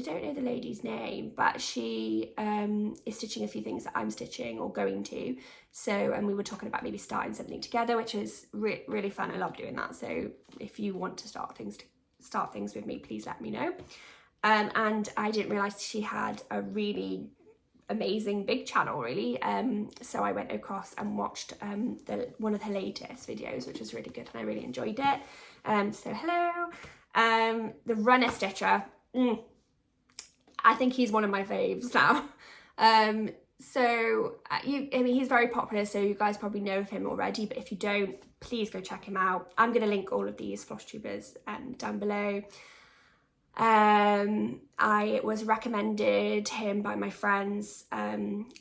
Speaker 1: don't know the lady's name, but she is stitching a few things that I'm stitching or going to. So, and we were talking about maybe starting something together, which was really fun. I love doing that. So if you want to start things with me, please let me know. And I didn't realize she had a really amazing big channel, really. So I went across and watched one of her latest videos, which was really good, and I really enjoyed it. So hello. The Runner Stitcher, I think he's one of my faves now. So he's very popular, so you guys probably know of him already, but if you don't, please go check him out. I'm going to link all of these floss tubers down below. I was recommended him by my friends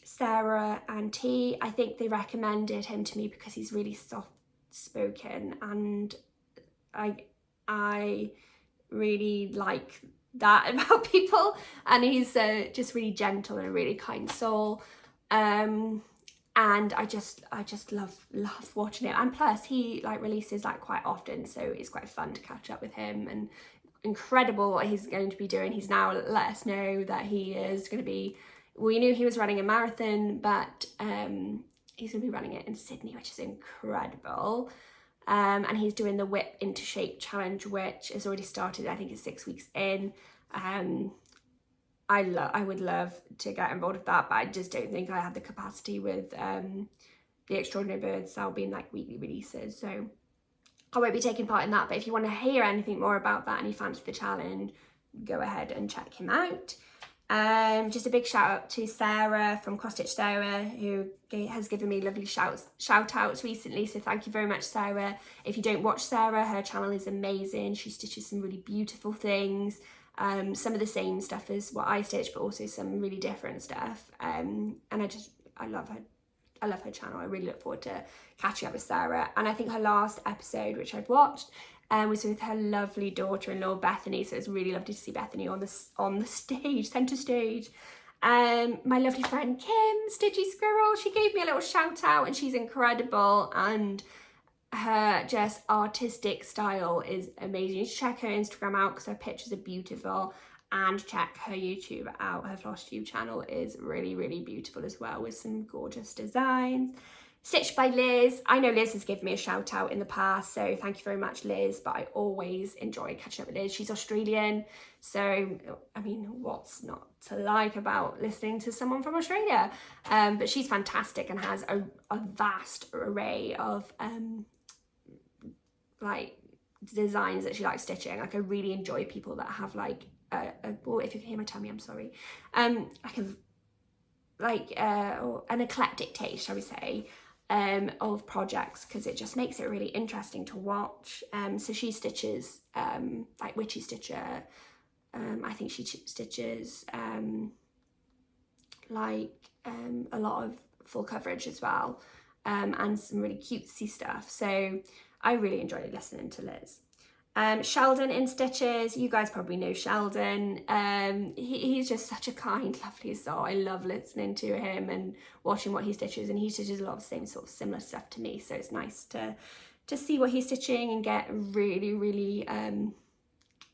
Speaker 1: Sarah and T. I think they recommended him to me because he's really soft spoken, and I really like that about people, and he's just really gentle and a really kind soul, and I just love watching it. And plus he like releases like quite often, so it's quite fun to catch up with him, and incredible what he's going to be doing. He's now let us know that he is going to be, we knew he was running a marathon, but he's going to be running it in Sydney, which is incredible. And he's doing the Whip into Shape challenge, which has already started. I think it's 6 weeks in. I would love to get involved with that, but I just don't think I have the capacity with the Extraordinary Birds style being like weekly releases. So I won't be taking part in that, but if you want to hear anything more about that and you fancy the challenge, go ahead and check him out. Just a big shout out to Sarah from Cross Stitch Sarah, who has given me lovely shout outs recently, so thank you very much, Sarah. If you don't watch Sarah, her channel is amazing. She stitches some really beautiful things, some of the same stuff as what I stitch, but also some really different stuff, and I love her channel. I really look forward to catching up with Sarah. And I think her last episode, which I've watched, was with her lovely daughter-in-law Bethany. So it's really lovely to see Bethany on the stage, centre stage. My lovely friend Kim, Stitchy Squirrel, she gave me a little shout out, and she's incredible. And her just artistic style is amazing. You should check her Instagram out because her pictures are beautiful. And check her YouTube out. Her Floss Tube channel is really, really beautiful as well, with some gorgeous designs. Stitched by Liz. I know Liz has given me a shout out in the past, so thank you very much, Liz, but I always enjoy catching up with Liz. She's Australian, so I mean, what's not to like about listening to someone from Australia? But she's fantastic and has a vast array of like designs that she likes stitching. Like, I really enjoy people that have like well, if you can hear my tummy, I'm sorry. Like an eclectic taste, shall we say, of projects, because it just makes it really interesting to watch. So she stitches like Witchy Stitcher. I think she stitches like a lot of full coverage as well, and some really cutesy stuff. So I really enjoy listening to Liz. Sheldon in Stitches, you guys probably know Sheldon. He's just such a kind, lovely soul. I love listening to him and watching what he stitches, and he stitches a lot of the same sort of similar stuff to me, so it's nice to see what he's stitching and get really, really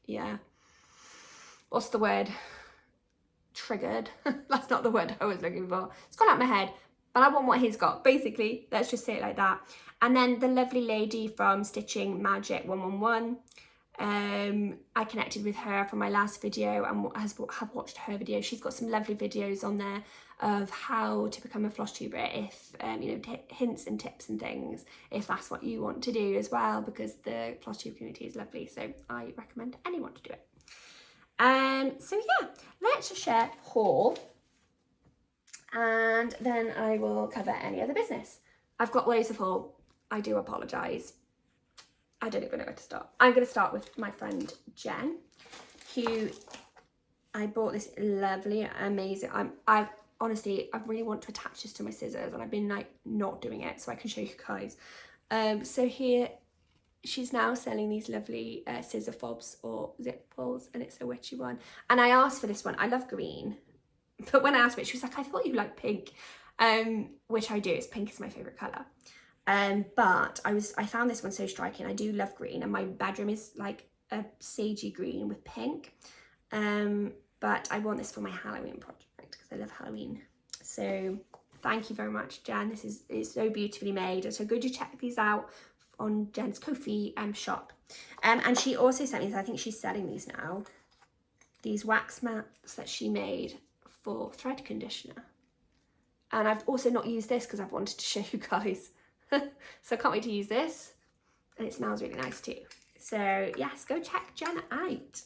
Speaker 1: yeah, what's the word, triggered. That's not the word I was looking for, it's gone out my head, but I want what he's got, basically. Let's just say it like that. And then the lovely lady from Stitching Magic 111, I connected with her from my last video and have watched her video. She's got some lovely videos on there of how to become a floss tuber, if you know, hints and tips and things, if that's what you want to do as well, because the floss tube community is lovely, so I recommend anyone to do it. So yeah, let's share haul, and then I will cover any other business. I've got loads of haul. I do apologise. I don't even know where to start. I'm going to start with my friend Jen, who I bought this lovely, amazing, I honestly, I really want to attach this to my scissors, and I've been like not doing it so I can show you guys. So here, she's now selling these lovely scissor fobs or zip pulls, and it's a witchy one. And I asked for this one. I love green, but when I asked for it, she was like, I thought you liked pink, which I do. Pink is my favourite colour. But I found this one so striking. I do love green, and my bedroom is like a sagey green with pink. But I want this for my Halloween project because I love Halloween. So thank you very much, Jen. This is so beautifully made. So go to check these out on Jen's Kofi shop. And she also sent me, I think she's selling these now, these wax mats that she made for thread conditioner. And I've also not used this because I've wanted to show you guys. So I can't wait to use this, and it smells really nice too. So yes, go check Jen out.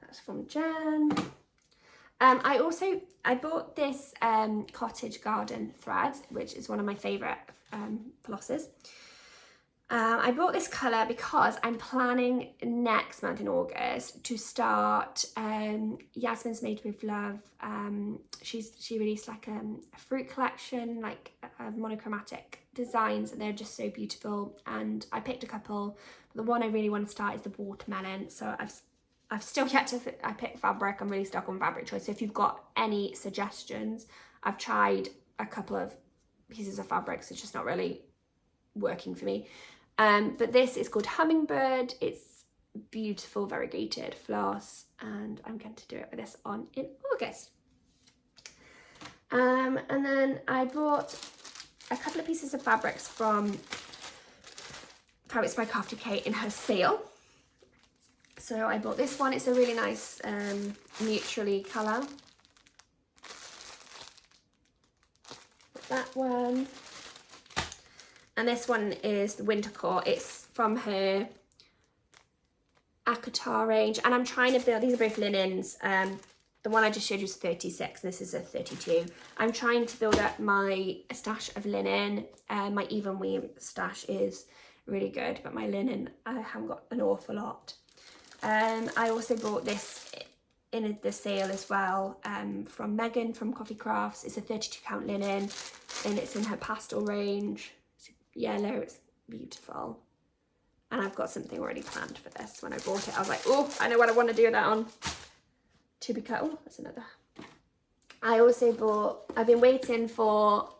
Speaker 1: That's from Jen. I bought this cottage garden thread, which is one of my favourite flosses. I bought this colour because I'm planning next month in August to start Yasmin's Made with Love. She released like a fruit collection, like monochromatic designs, and they're just so beautiful. And I picked a couple. The one I really want to start is the watermelon. So I've still yet to I pick fabric. I'm really stuck on fabric choice. So if you've got any suggestions, I've tried a couple of pieces of fabrics. It's just not really working for me. But this is called Hummingbird. It's beautiful, variegated floss, and I'm going to do it with this on in August. And then I bought a couple of pieces of fabrics from Fabrics by Crafty Kate in her sale. So I bought this one. It's a really nice neutrally colour. That one. And this one is the Winter Core. It's from her Akatar range. And I'm trying to build, these are both linens. I'm the one I just showed you was 36, this is a 32. I'm trying to build up my stash of linen. My even weave stash is really good, but my linen, I haven't got an awful lot. I also bought this in the sale as well, from Megan from Coffee Crafts. It's a 32 count linen and it's in her pastel range. It's yellow, it's beautiful. And I've got something already planned for this. When I bought it, I was like, oh, I know what I want to do that on. To be cut. Oh, that's another. I also bought, I've been waiting for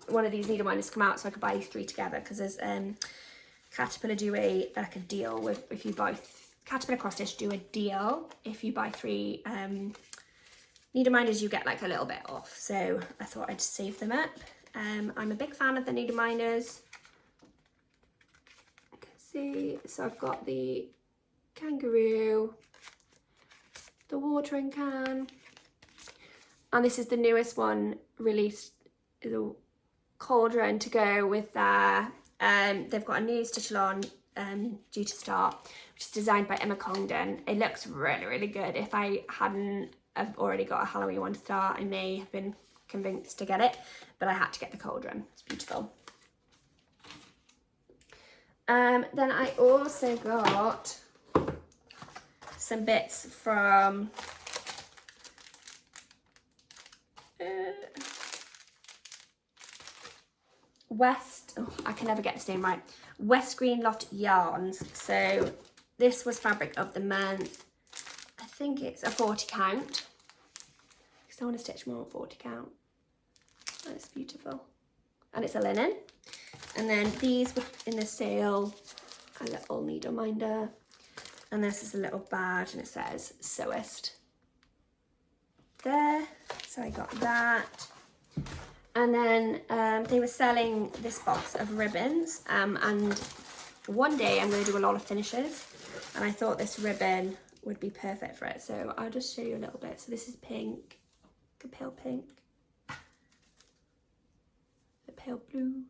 Speaker 1: one of these needle minders to come out so I could buy these 3 together, because there's Caterpillar do like a deal with, if you buy Caterpillar Cross Stitch do a deal. If you buy 3 needle minders, you get like a little bit off. So I thought I'd save them up. I'm a big fan of the needle minders. You can see, so I've got the kangaroo, the watering can, and this is the newest one released, the cauldron to go with their, they've got a new stitch along due to start, which is designed by Emma Congdon. It looks really, really good. If I hadn't have already got a Halloween one to start, I may have been convinced to get it, but I had to get the cauldron. It's beautiful. Then I also got some bits from I can never get this name right. West Green Loft Yarns. So this was fabric of the month. I think it's a 40 count. Because I want to stitch more 40 count. That's beautiful. And it's a linen. And then these were in the sale. A little needle minder. And this is a little badge and it says Sewist there. So I got that. And then they were selling this box of ribbons, and one day I'm going to do a lot of finishes, and I thought this ribbon would be perfect for it. So I'll just show you a little bit. So this is pink, the pale pink, the pale blue,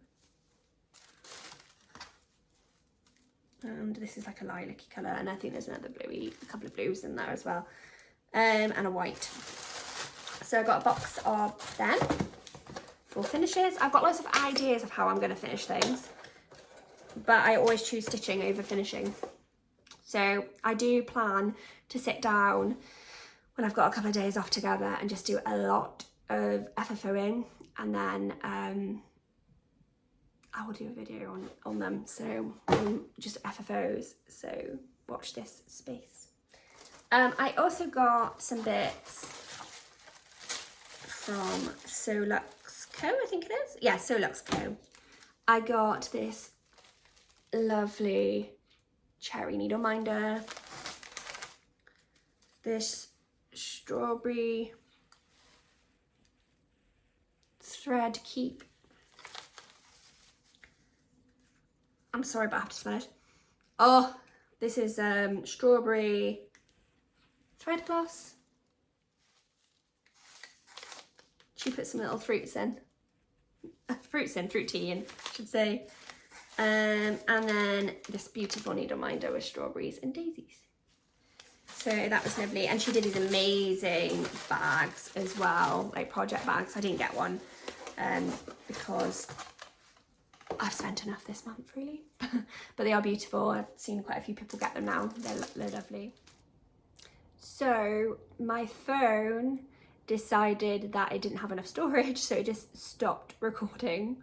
Speaker 1: and this is like a lilac-y colour, and I think there's another bluey, a couple of blues in there as well, and a white. So I got a box of them for finishes. I've got lots of ideas of how I'm going to finish things, but I always choose stitching over finishing. So I do plan to sit down when I've got a couple of days off together and just do a lot of FFOing, and then I will do a video on them. So just FFOs, so watch this space. I also got some bits from Solux Co, I think it is. Yeah, Solux Co. I got this lovely cherry needle minder, this strawberry thread keep. I'm sorry, but I have to smell it. Oh, this is strawberry thread gloss. She put some little fruits in. Fruit tea in, I should say. And then this beautiful needle minder with strawberries and daisies. So that was lovely. And she did these amazing bags as well, like project bags. I didn't get one because I've spent enough this month, really. But they are beautiful. I've seen quite a few people get them now. They're lovely. So my phone decided that it didn't have enough storage, so it just stopped recording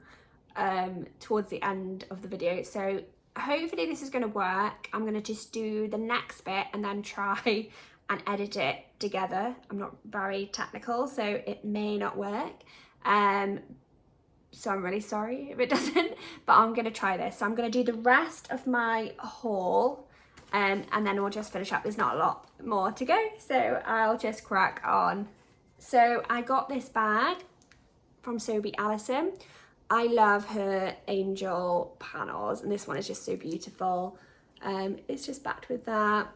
Speaker 1: towards the end of the video. So hopefully this is going to work. I'm going to just do the next bit and then try and edit it together. I'm not very technical, so it may not work. So I'm really sorry if it doesn't, but I'm going to try this. So I'm going to do the rest of my haul and then we'll just finish up. There's not a lot more to go, so I'll just crack on. So I got this bag from Sophie Allison. I love her angel panels, and this one is just so beautiful. It's just backed with that.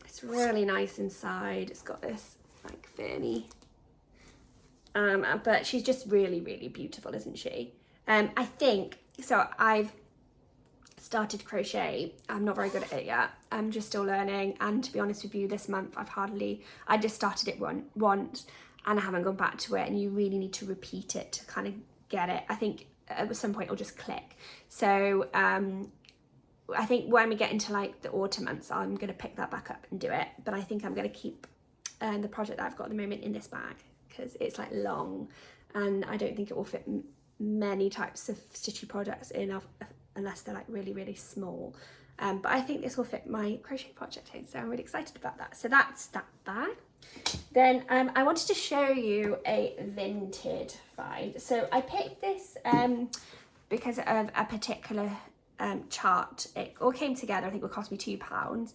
Speaker 1: It's really nice inside. It's got this like ferny. But she's just really, really beautiful, isn't she? I think, so I've started crochet. I'm not very good at it yet. I'm just still learning, and to be honest with you, this month I just started it once and I haven't gone back to it, and you really need to repeat it to kind of get it. I think at some point it'll just click. So I think when we get into like the autumn months, I'm going to pick that back up and do it, but I think I'm going to keep the project that I've got at the moment in this bag because it's like long and I don't think it will fit many types of stitchy projects in unless they're like really, really small. But I think this will fit my crochet project in, so I'm really excited about that. So that's that bag. Then I wanted to show you a vintage find. So I picked this because of a particular chart. It all came together. I think it would cost me £2.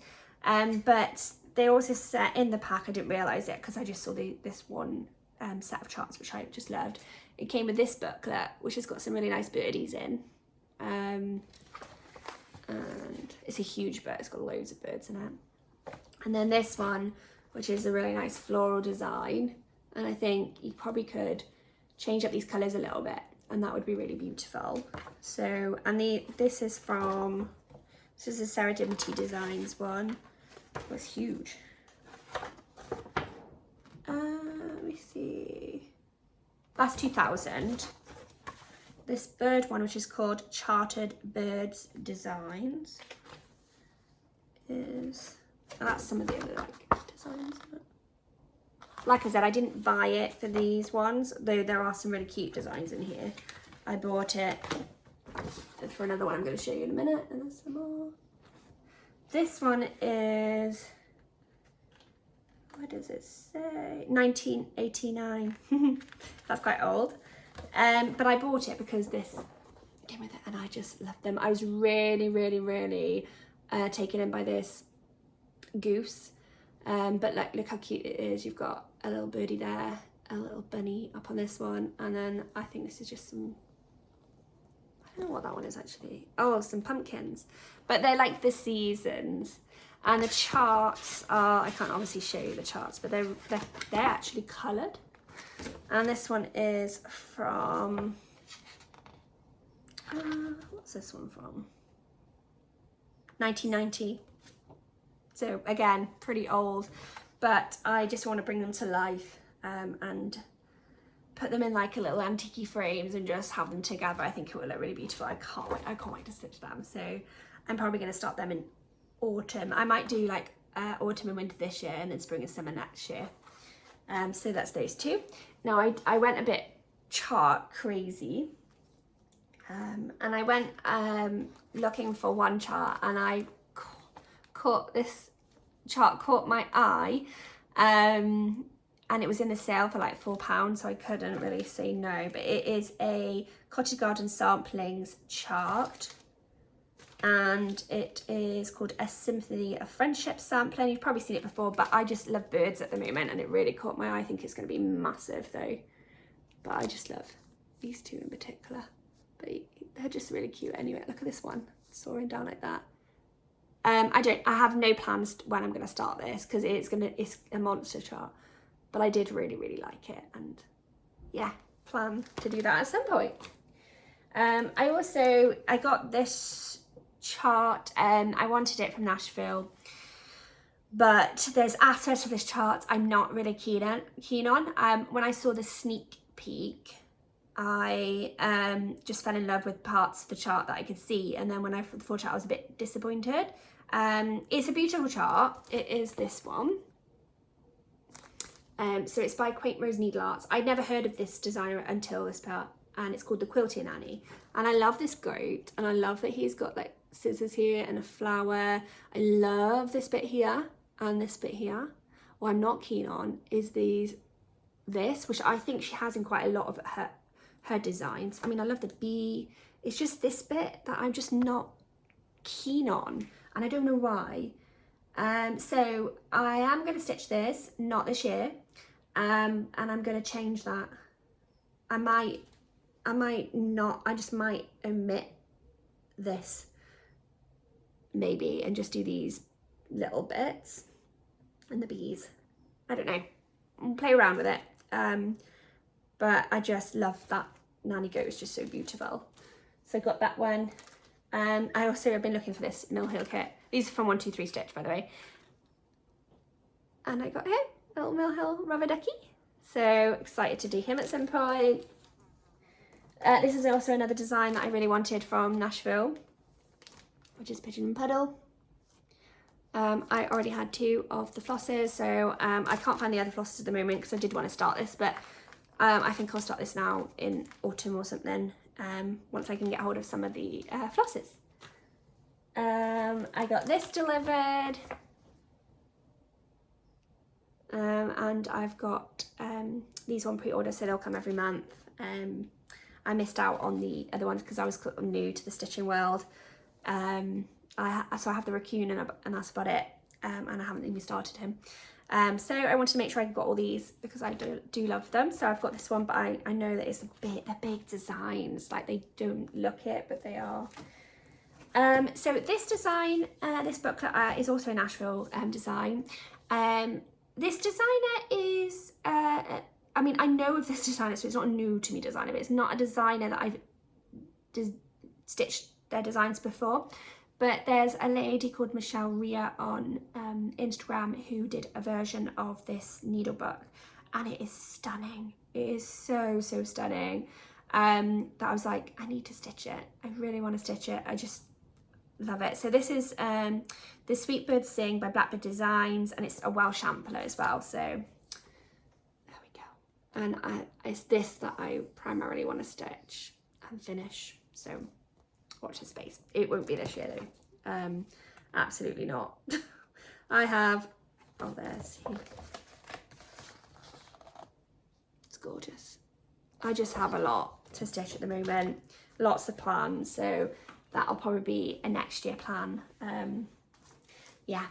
Speaker 1: But they also set in the pack. I didn't realise it because I just saw this one set of charts, which I just loved. It came with this booklet, which has got some really nice birdies in. And it's a huge bird. It's got loads of birds in it. And then this one, which is a really nice floral design. And I think you probably could change up these colours a little bit and that would be really beautiful. So, and this is a Serendipity Designs one. It was huge. Let me see. That's 2000. This bird one, which is called Chartered Birds Designs, that's some of the other like designs. Like I said, I didn't buy it for these ones, though there are some really cute designs in here. I bought it for another one I'm going to show you in a minute, and there's some more. This one is, what does it say? 1989. That's quite old. But I bought it because this came with it and I just loved them. I was really, really, really taken in by this goose. But like, look how cute it is. You've got a little birdie there, a little bunny up on this one, and then I think this is just some, I don't know what that one is actually. Oh, some pumpkins. But they're like the seasons. And the charts are, I can't obviously show you the charts, but they're actually coloured. And this one is from, what's this one from? 1990. So again, pretty old, but I just want to bring them to life and put them in like a little antique frames and just have them together. I think it will look really beautiful. I can't wait to stitch them. So I'm probably going to start them in autumn. I might do like autumn and winter this year and then spring and summer next year. So that's those two. Now I went a bit chart crazy and I went looking for one chart, and I caught this chart, caught my eye, and it was in the sale for like £4, so I couldn't really say no. But it is a Cottage Garden Samplings chart, and it is called A Symphony of Friendship Sampling. You've probably seen it before, but I just love birds at the moment and it really caught my eye. I think it's going to be massive though, but I just love these two in particular. But they're just really cute anyway. Look at this one soaring down like that. I have no plans when I'm going to start this because it's a monster chart, but I did really, really like it, and yeah, plan to do that at some point. I got this chart and I wanted it from Nashville, but there's aspects of this chart I'm not really keen on. When I saw the sneak peek, I just fell in love with parts of the chart that I could see, and then when I saw the full chart I was a bit disappointed. It's a beautiful chart. It is this one. So it's by Quaint Rose Needle Arts. I'd never heard of this designer until this part, and it's called the Quilting Annie. And I love this goat, and I love that he's got like scissors here and a flower. I love this bit here and this bit here. What I'm not keen on is this, which I think she has in quite a lot of her designs. I mean, I love the bee. It's just this bit that I'm just not keen on, and I don't know why. So I am going to stitch this, not this year, and I'm going to change that. I might not, I just might omit this maybe and just do these little bits and the bees. I don't know, I'll play around with it. But I just love that nanny goat. It's just so beautiful. So I got that one. I also have been looking for this Mill Hill kit. These are from 123 Stitch, by the way. And I got him, little Mill Hill rubber ducky. So excited to do him at some point. This is also another design that I really wanted from Nashville, which is Pigeon and Puddle. I already had 2 of the flosses, so I can't find the other flosses at the moment because I did want to start this, but I think I'll start this now in autumn or something, once I can get hold of some of the flosses. I got this delivered, and I've got these on pre-order, so they'll come every month. I missed out on the other ones because I was new to the stitching world. So I have the raccoon and that's about it, and I haven't even started him. So I wanted to make sure I got all these because I do love them. So I've got this one, but I know that it's they're big designs, like they don't look it, but they are. So this design, this booklet is also a Nashville design. This designer is, I mean, I know of this designer, so it's not a new to me designer, but it's not a designer that I've stitched their designs before. But there's a lady called Michelle Rhea on Instagram who did a version of this needle book, and it is stunning. It is so, so stunning, that I was like, I need to stitch it. I really want to stitch it. I just love it. So this is The Sweet Birds Sing by Blackbird Designs, and it's a Welsh sampler as well. So there we go. And it's this that I primarily want to stitch and finish. So watch this space. It won't be this year though. Absolutely not. I have, oh there's, it's gorgeous. I just have a lot to stitch at the moment, lots of plans, so that'll probably be a next year plan. Yeah.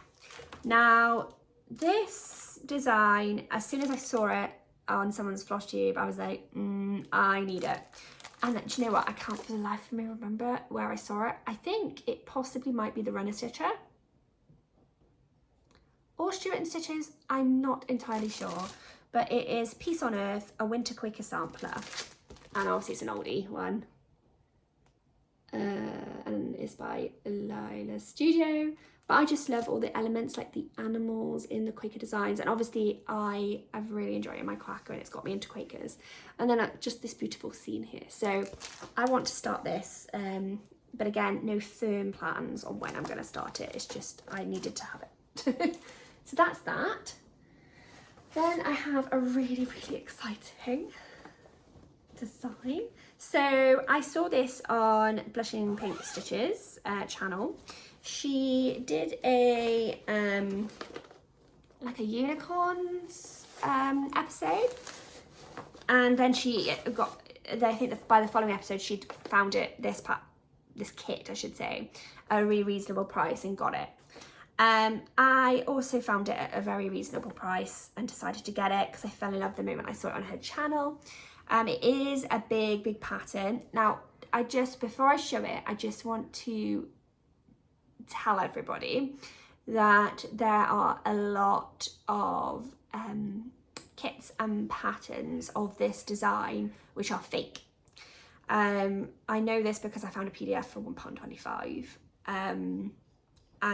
Speaker 1: Now this design, as soon as I saw it on someone's Floss Tube, I was like, I need it. And do you know what? I can't for the life of me remember where I saw it. I think it possibly might be the Runner Stitcher or Stuart and Stitches. I'm not entirely sure, but it is Peace on Earth, a Winter Quaker sampler, and obviously it's an oldie one. And it's by Lila Studio. But I just love all the elements, like the animals in the Quaker designs, and obviously I've really enjoyed my Quaker, and it's got me into Quakers. And then just this beautiful scene here. So I want to start this, but again, no firm plans on when I'm going to start it. It's just I needed to have it. So that's that. Then I have a really, really exciting design. So I saw this on Blushing Pink Stitches channel. She did a like a unicorns episode, and then she got, I think that by the following episode she'd found this kit, I should say, at a really reasonable price and got it. I also found it at a very reasonable price and decided to get it because I fell in love the moment I saw it on her channel. It is a big pattern. Now, before I show it, I just want to tell everybody that there are a lot of kits and patterns of this design which are fake. I know this because I found a PDF for £1.25, and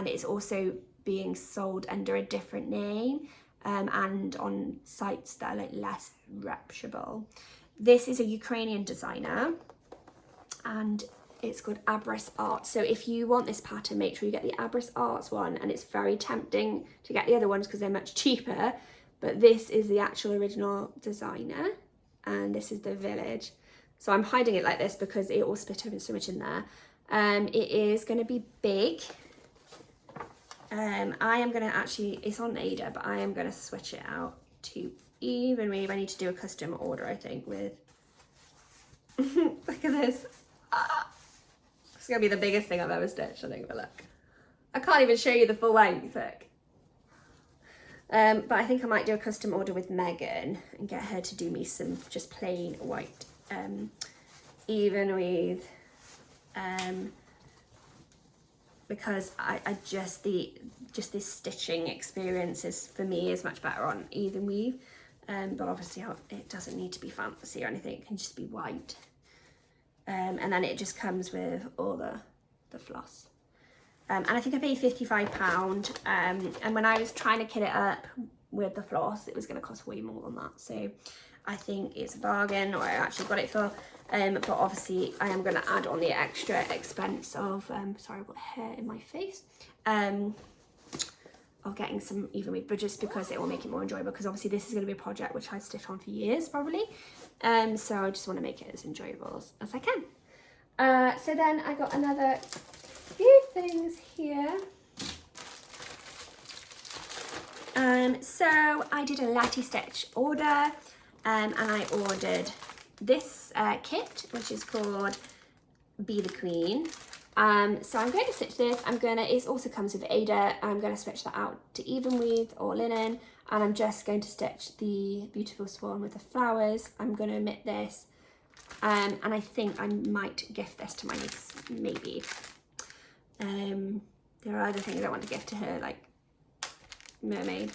Speaker 1: it's also being sold under a different name, and on sites that are like less reputable. This is a Ukrainian designer, and it's called Abris Art. So if you want this pattern, make sure you get the Abris Arts one, and it's very tempting to get the other ones because they're much cheaper, but this is the actual original designer, and this is the village. So I'm hiding it like this because it will split open so much in there. It is going to be big. I am going to actually, it's on Ada, but I am going to switch it out to even weave. I need to do a custom order, I think, with, look at this. It's going to be the biggest thing I've ever stitched, I think, but look. I can't even show you the full length, look. But I think I might do a custom order with Megan and get her to do me some just plain white even weave, because I just this stitching experience is, for me, is much better on even weave, but obviously it doesn't need to be fancy or anything, it can just be white. And then it just comes with all the the floss. And I think I paid £55. And when I was trying to kit it up with the floss, it was going to cost way more than that. So I think it's a bargain, or I actually got it for. But obviously I am going to add on the extra expense of, sorry, I've got hair in my face, of getting some even weave, but just because it will make it more enjoyable, because obviously this is going to be a project which I stitch on for years probably. So I just want to make it as enjoyable as I can. So then I got another few things here. So I did a Lati Stitch order, and I ordered this kit, which is called Be the Queen. So I'm going to stitch this. It also comes with Ada. I'm going to switch that out to even weave or linen, and I'm just going to stitch the beautiful swan with the flowers. I'm going to knit this, and I think I might gift this to my niece, maybe. There are other things I want to gift to her, like mermaid,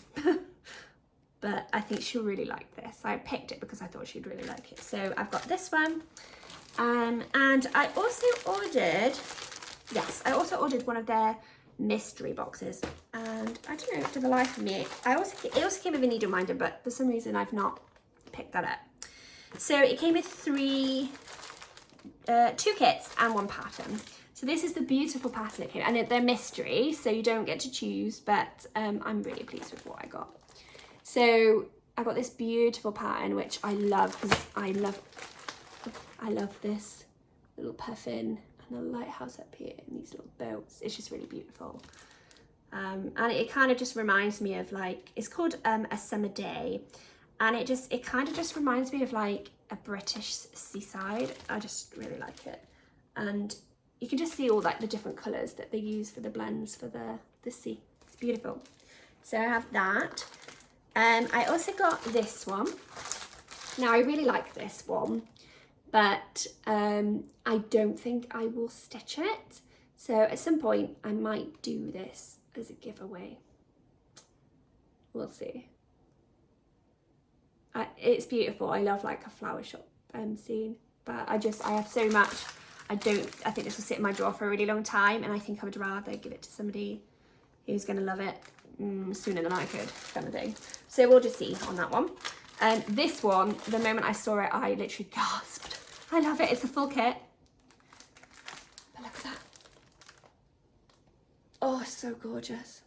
Speaker 1: but I think she'll really like this. I picked it because I thought she'd really like it. So I've got this one, and I also ordered one of their mystery boxes, and I don't know, for the life of me, it also came with a needle minder, but for some reason I've not picked that up. So it came with two kits and one pattern. So this is the beautiful pattern it came, and they're mystery, so you don't get to choose, but I'm really pleased with what I got. So I got this beautiful pattern, which I love, because I love this little puffin and the lighthouse up here and these little boats. It's just really beautiful. And it kind of just reminds me of, like, it's called A Summer Day, and it kind of just reminds me of like a British seaside. I just really like it, and you can just see all like the different colours that they use for the blends for the sea. It's beautiful. So I have that. I also got this one. Now I really like this one, but I don't think I will stitch it. So at some point I might do this as a giveaway. We'll see. It's beautiful. I love like a flower shop scene, but I have so much. I think this will sit in my drawer for a really long time, and I think I would rather give it to somebody who's going to love it sooner than I could, kind of thing. So we'll just see on that one. This one, the moment I saw it, I literally gasped. I love it. It's a full kit. But look at that. Oh, so gorgeous.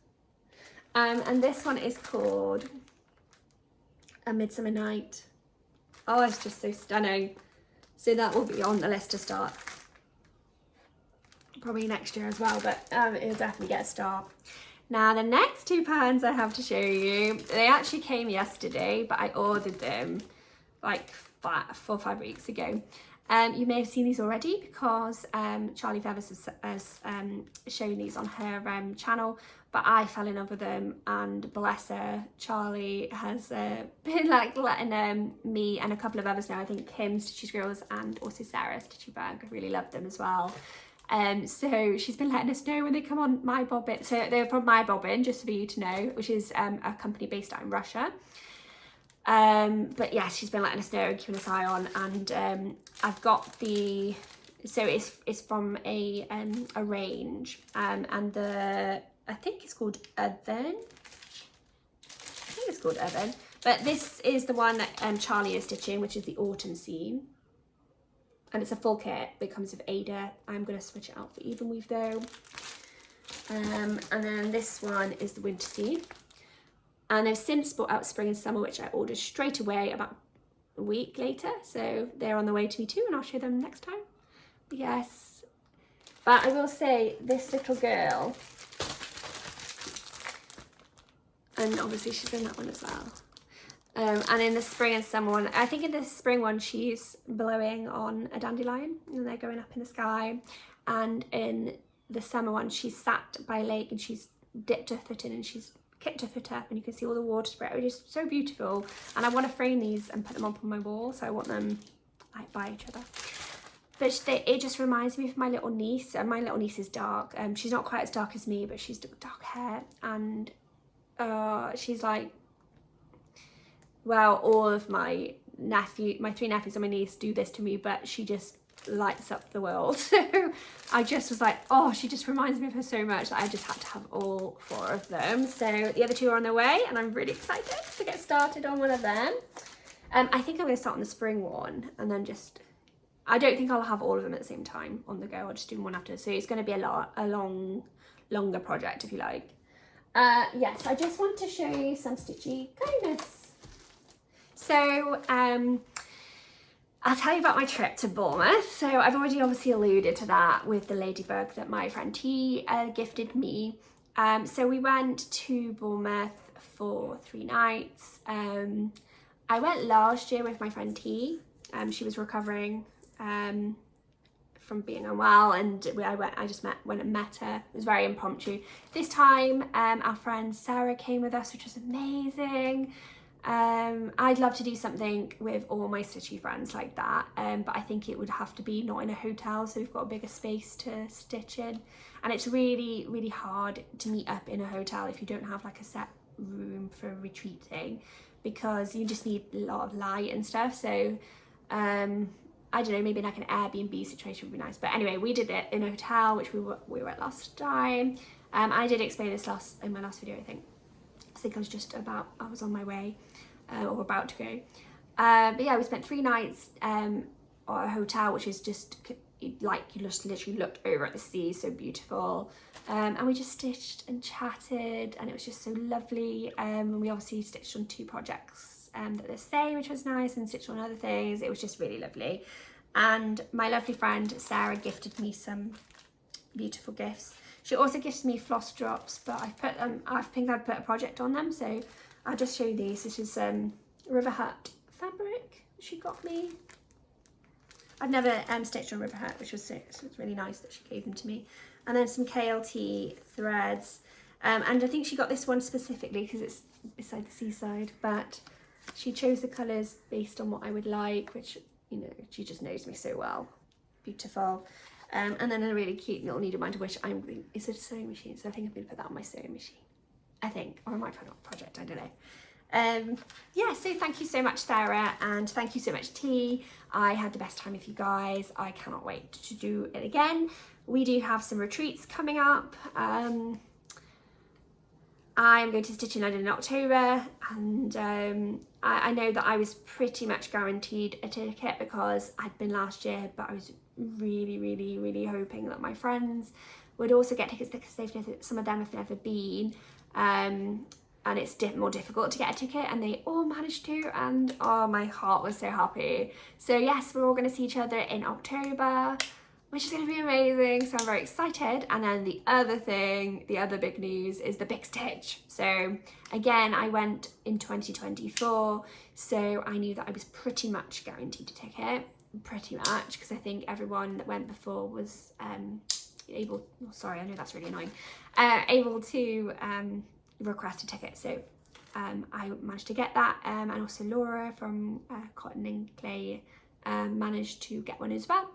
Speaker 1: And this one is called A Midsummer Night. Oh, it's just so stunning. So that will be on the list to start. Probably next year as well, but it'll definitely get a start. Now the next two patterns I have to show you, they actually came yesterday, but I ordered them like 4 or 5 weeks ago. You may have seen these already because Charly Feathers has shown these on her channel, but I fell in love with them, and bless her, Charly has been like letting me and a couple of others know. I think Kim Stitches Girls and also Sarah Stitchy Bag really love them as well. So she's been letting us know when they come on My Bobbin. So they're from My Bobbin, just for you to know, which is a company based out in Russia. But yeah, she's been letting us know and keeping us eye on, and I've got the, so it's from a range, and I think it's called Oven. But this is the one that Charly is stitching, which is the autumn scene. And it's a full kit that comes with Ada. I'm going to switch it out for even weave though. And then this one is the winter scene. And they've since brought out spring and summer, which I ordered straight away about a week later. So they're on the way to me too, and I'll show them next time. Yes. But I will say, this little girl, and obviously she's in that one as well. And in the spring and summer one, I think in the spring one she's blowing on a dandelion and they're going up in the sky, and in the summer one she's sat by a lake and she's dipped her foot in and she's kicked her foot up, and you can see all the water spray. It's just so beautiful, and I want to frame these and put them up on my wall, so I want them like by each other. But it just reminds me of my little niece, and my little niece is dark. She's not quite as dark as me, but she's dark hair, and she's like, well, all of my 3 nephews and my niece do this to me, but she just lights up the world. So I just was like, oh, she just reminds me of her so much that I just had to have all 4 of them. So the other 2 are on their way, and I'm really excited to get started on one of them. I think I'm going to start on the spring one, and then I don't think I'll have all of them at the same time on the go. I'll just do one after. So it's going to be a longer project, if you like. Yes, I just want to show you some stitchy kindness. So I'll tell you about my trip to Bournemouth. So I've already obviously alluded to that with the ladybug that my friend T gifted me. So we went to Bournemouth for 3 nights. I went last year with my friend T. She was recovering from being unwell, and I just went and met her. It was very impromptu. This time our friend Sarah came with us, which was amazing. I'd love to do something with all my stitchy friends like that, but I think it would have to be not in a hotel, so we've got a bigger space to stitch in, and it's really, really hard to meet up in a hotel if you don't have like a set room for retreating, because you just need a lot of light and stuff. So I don't know, maybe like an Airbnb situation would be nice. But anyway, we did it in a hotel, which we were at last time. I did explain this in my last video, I think. I think I was on my way or about to go. But yeah, we spent 3 nights at a hotel, which is just like you just literally looked over at the sea, so beautiful. And we just stitched and chatted, and it was just so lovely. And we obviously stitched on 2 projects that are the same, which was nice, and stitched on other things. It was just really lovely. And my lovely friend Sarah gifted me some beautiful gifts. She also gifted me floss drops, but I think I'd put a project on them, so I'll just show you these. This is River Hut fabric she got me. I've never stitched on River Hut, which was so it's really nice that she gave them to me. And then some KLT threads, and I think she got this one specifically because it's beside the seaside, but she chose the colours based on what I would like, which, you know, she just knows me so well. Beautiful. And then a really cute little needle binder, which it's a sewing machine, so I think I'm going to put that on my sewing machine. I think, or I might put it on a project, I don't know. Yeah, so thank you so much, Sarah, and thank you so much, T. I had the best time with you guys. I cannot wait to do it again. We do have some retreats coming up. I'm going to Stitch in London in October, and I know that I was pretty much guaranteed a ticket because I'd been last year, but I was really, really, really hoping that my friends would also get tickets because some of them have never been, and it's more difficult to get a ticket, and they all managed to, and oh, my heart was so happy. So yes, we're all going to see each other in October, which is going to be amazing, so I'm very excited. And then the other big news is the big stitch. So again, I went in 2024, so I knew that I was pretty much guaranteed a ticket, pretty much, because I think everyone that went before was able to request a ticket. So I managed to get that, and also Laura from Cotton and Clay managed to get one as well.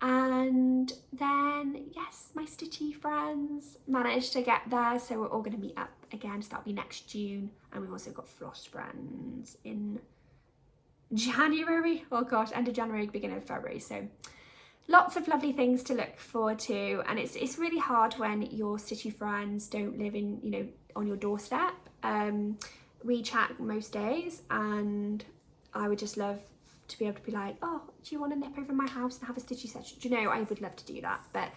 Speaker 1: And then yes, my stitchy friends managed to get there, so we're all going to meet up again, so that'll be next June. And we've also got floss friends in January, oh gosh, end of January, beginning of February. So lots of lovely things to look forward to, and it's really hard when your stitchy friends don't live in, you know, on your doorstep. We chat most days, and I would just love to be able to be like, oh, do you want to nip over my house and have a stitchy session? Do you know, I would love to do that, but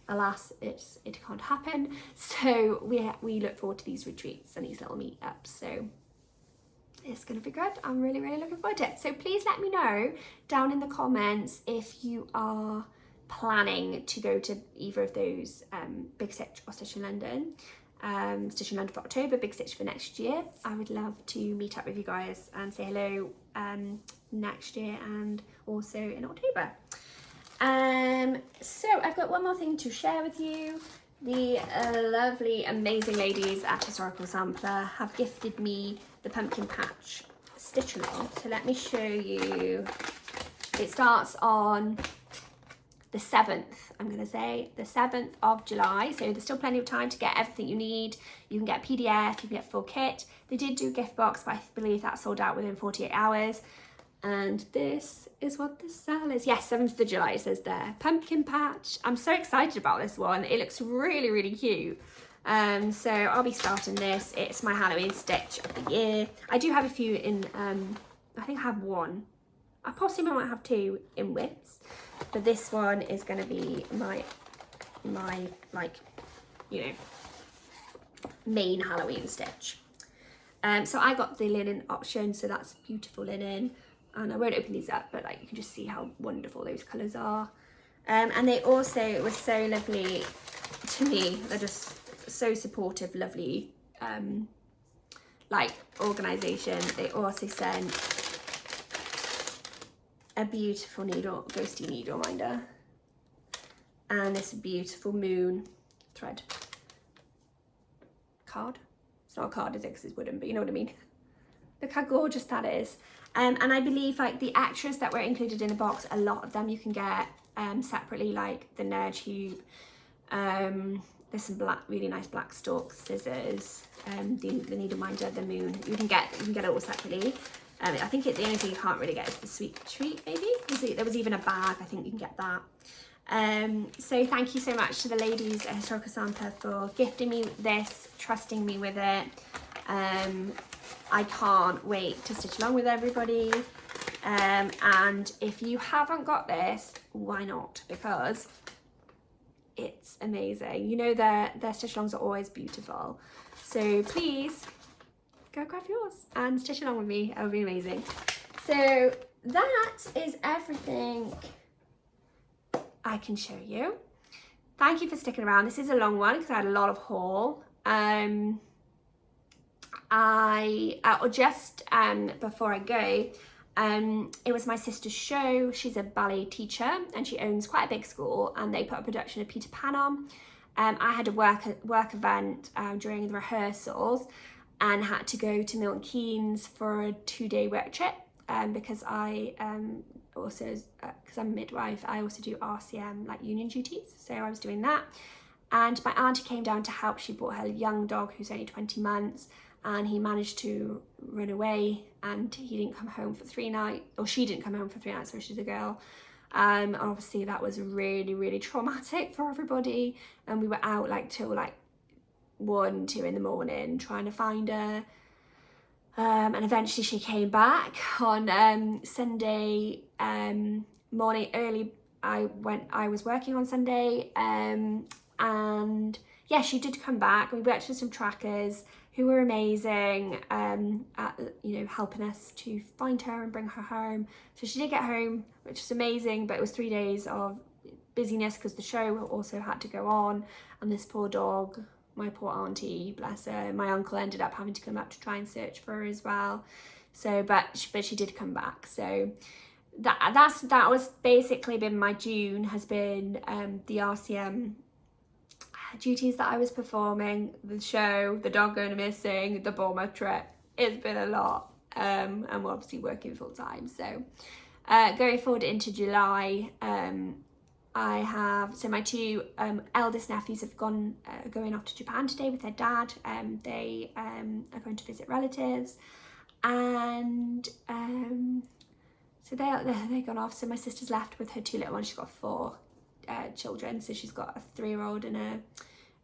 Speaker 1: alas, it can't happen. So we look forward to these retreats and these little meetups. So it's going to be good. I'm really, really looking forward to it. So please let me know down in the comments if you are planning to go to either of those, Big Stitch or Stitch in London. Stitch in London for October, Big Stitch for next year. I would love to meet up with you guys and say hello next year and also in October. So I've got one more thing to share with you. The lovely, amazing ladies at Historical Sampler have gifted me the Pumpkin Patch Stitch Along. So let me show you. It starts on the 7th, I'm going to say, the 7th of July. So there's still plenty of time to get everything you need. You can get a PDF, you can get a full kit. They did do a gift box, but I believe that sold out within 48 hours. And this is what the sale is. Yes, 7th of July it says there. Pumpkin patch. I'm so excited about this one. It looks really, really cute. So I'll be starting this. It's my Halloween stitch of the year. I do have a few in, I think I have one. I possibly might have 2 in widths. But this one is going to be my like, you know, main Halloween stitch. So I got the linen option, so that's beautiful linen. And I won't open these up, but like you can just see how wonderful those colours are. And they also were so lovely to me. They're just so supportive, lovely, like organisation. They also sent a beautiful needle, ghosty needle minder, and this beautiful moon thread card. It's not a card, is it? Because it's wooden, but you know what I mean. Look how gorgeous that is. And I believe like the extras that were included in the box, a lot of them you can get separately, like the Nerd Tube. There's some black, really nice black stalk scissors, the needle minder, the moon. You can get it all separately. I think the only thing you can't really get is the sweet treat, maybe. There was even a bag, I think you can get that. So thank you so much to the ladies at Historical Santa for gifting me this, trusting me with it. I can't wait to stitch along with everybody. And if you haven't got this, why not? Because it's amazing. You know, their stitch alongs are always beautiful. So please go grab yours and stitch along with me. It would be amazing. So that is everything I can show you. Thank you for sticking around. This is a long one because I had a lot of haul. Before I go, it was my sister's show. She's a ballet teacher and she owns quite a big school, and they put a production of Peter Pan on. I had a work event during the rehearsals and had to go to Milton Keynes for a 2-day work trip because I also, because I'm a midwife, I also do RCM, like union duties, so I was doing that. And my auntie came down to help. She brought her young dog who's only 20 months, and he managed to run away, and he didn't come home for 3 nights, or she didn't come home for 3 nights, so she's a girl. Obviously that was really, really traumatic for everybody, and we were out like till like 1, 2 in the morning trying to find her. And eventually she came back on Sunday morning early. I was working on Sunday, and yeah, she did come back. We worked with some trackers who were amazing at, you know, helping us to find her and bring her home. So she did get home, which is amazing, but it was 3 days of busyness because the show also had to go on, and this poor dog, my poor auntie, bless her, my uncle ended up having to come up to try and search for her as well. So, but she did come back. So that was basically been my June, has been the RCM duties that I was performing, the show, the dog going missing, the Bournemouth trip. It's been a lot, and we're obviously working full time. So going forward into July, I have, so my 2 eldest nephews have going off to Japan today with their dad. They are going to visit relatives, and so they've gone off. So my sister's left with her 2 little ones. She's got 4 children, so she's got a 3-year-old and a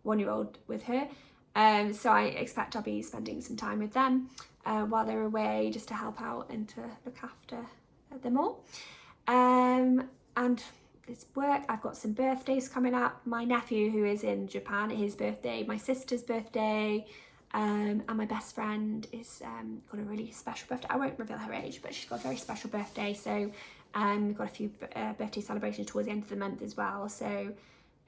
Speaker 1: 1-year-old with her. So I expect I'll be spending some time with them while they're away, just to help out and to look after them all. And it's work. I've got some birthdays coming up. My nephew who is in Japan, his birthday, my sister's birthday, and my best friend is got a really special birthday. I won't reveal her age, but she's got a very special birthday. So we've got a few birthday celebrations towards the end of the month as well. So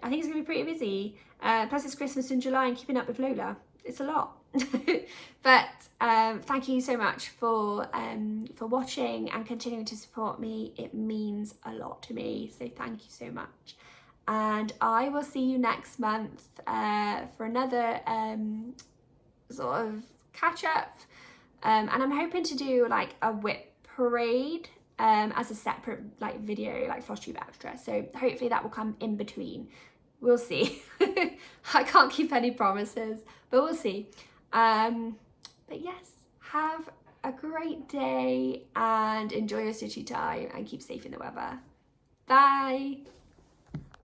Speaker 1: I think it's gonna be pretty busy. Plus it's Christmas in July and keeping up with Lola. It's a lot. But thank you so much for watching and continuing to support me. It means a lot to me, so thank you so much. And I will see you next month for another sort of catch up. And I'm hoping to do like a whip parade as a separate like video, like Floss Tube extra. So hopefully that will come in between. We'll see. I can't keep any promises, but we'll see. But yes, have a great day and enjoy your stitchy time and keep safe in the weather. Bye.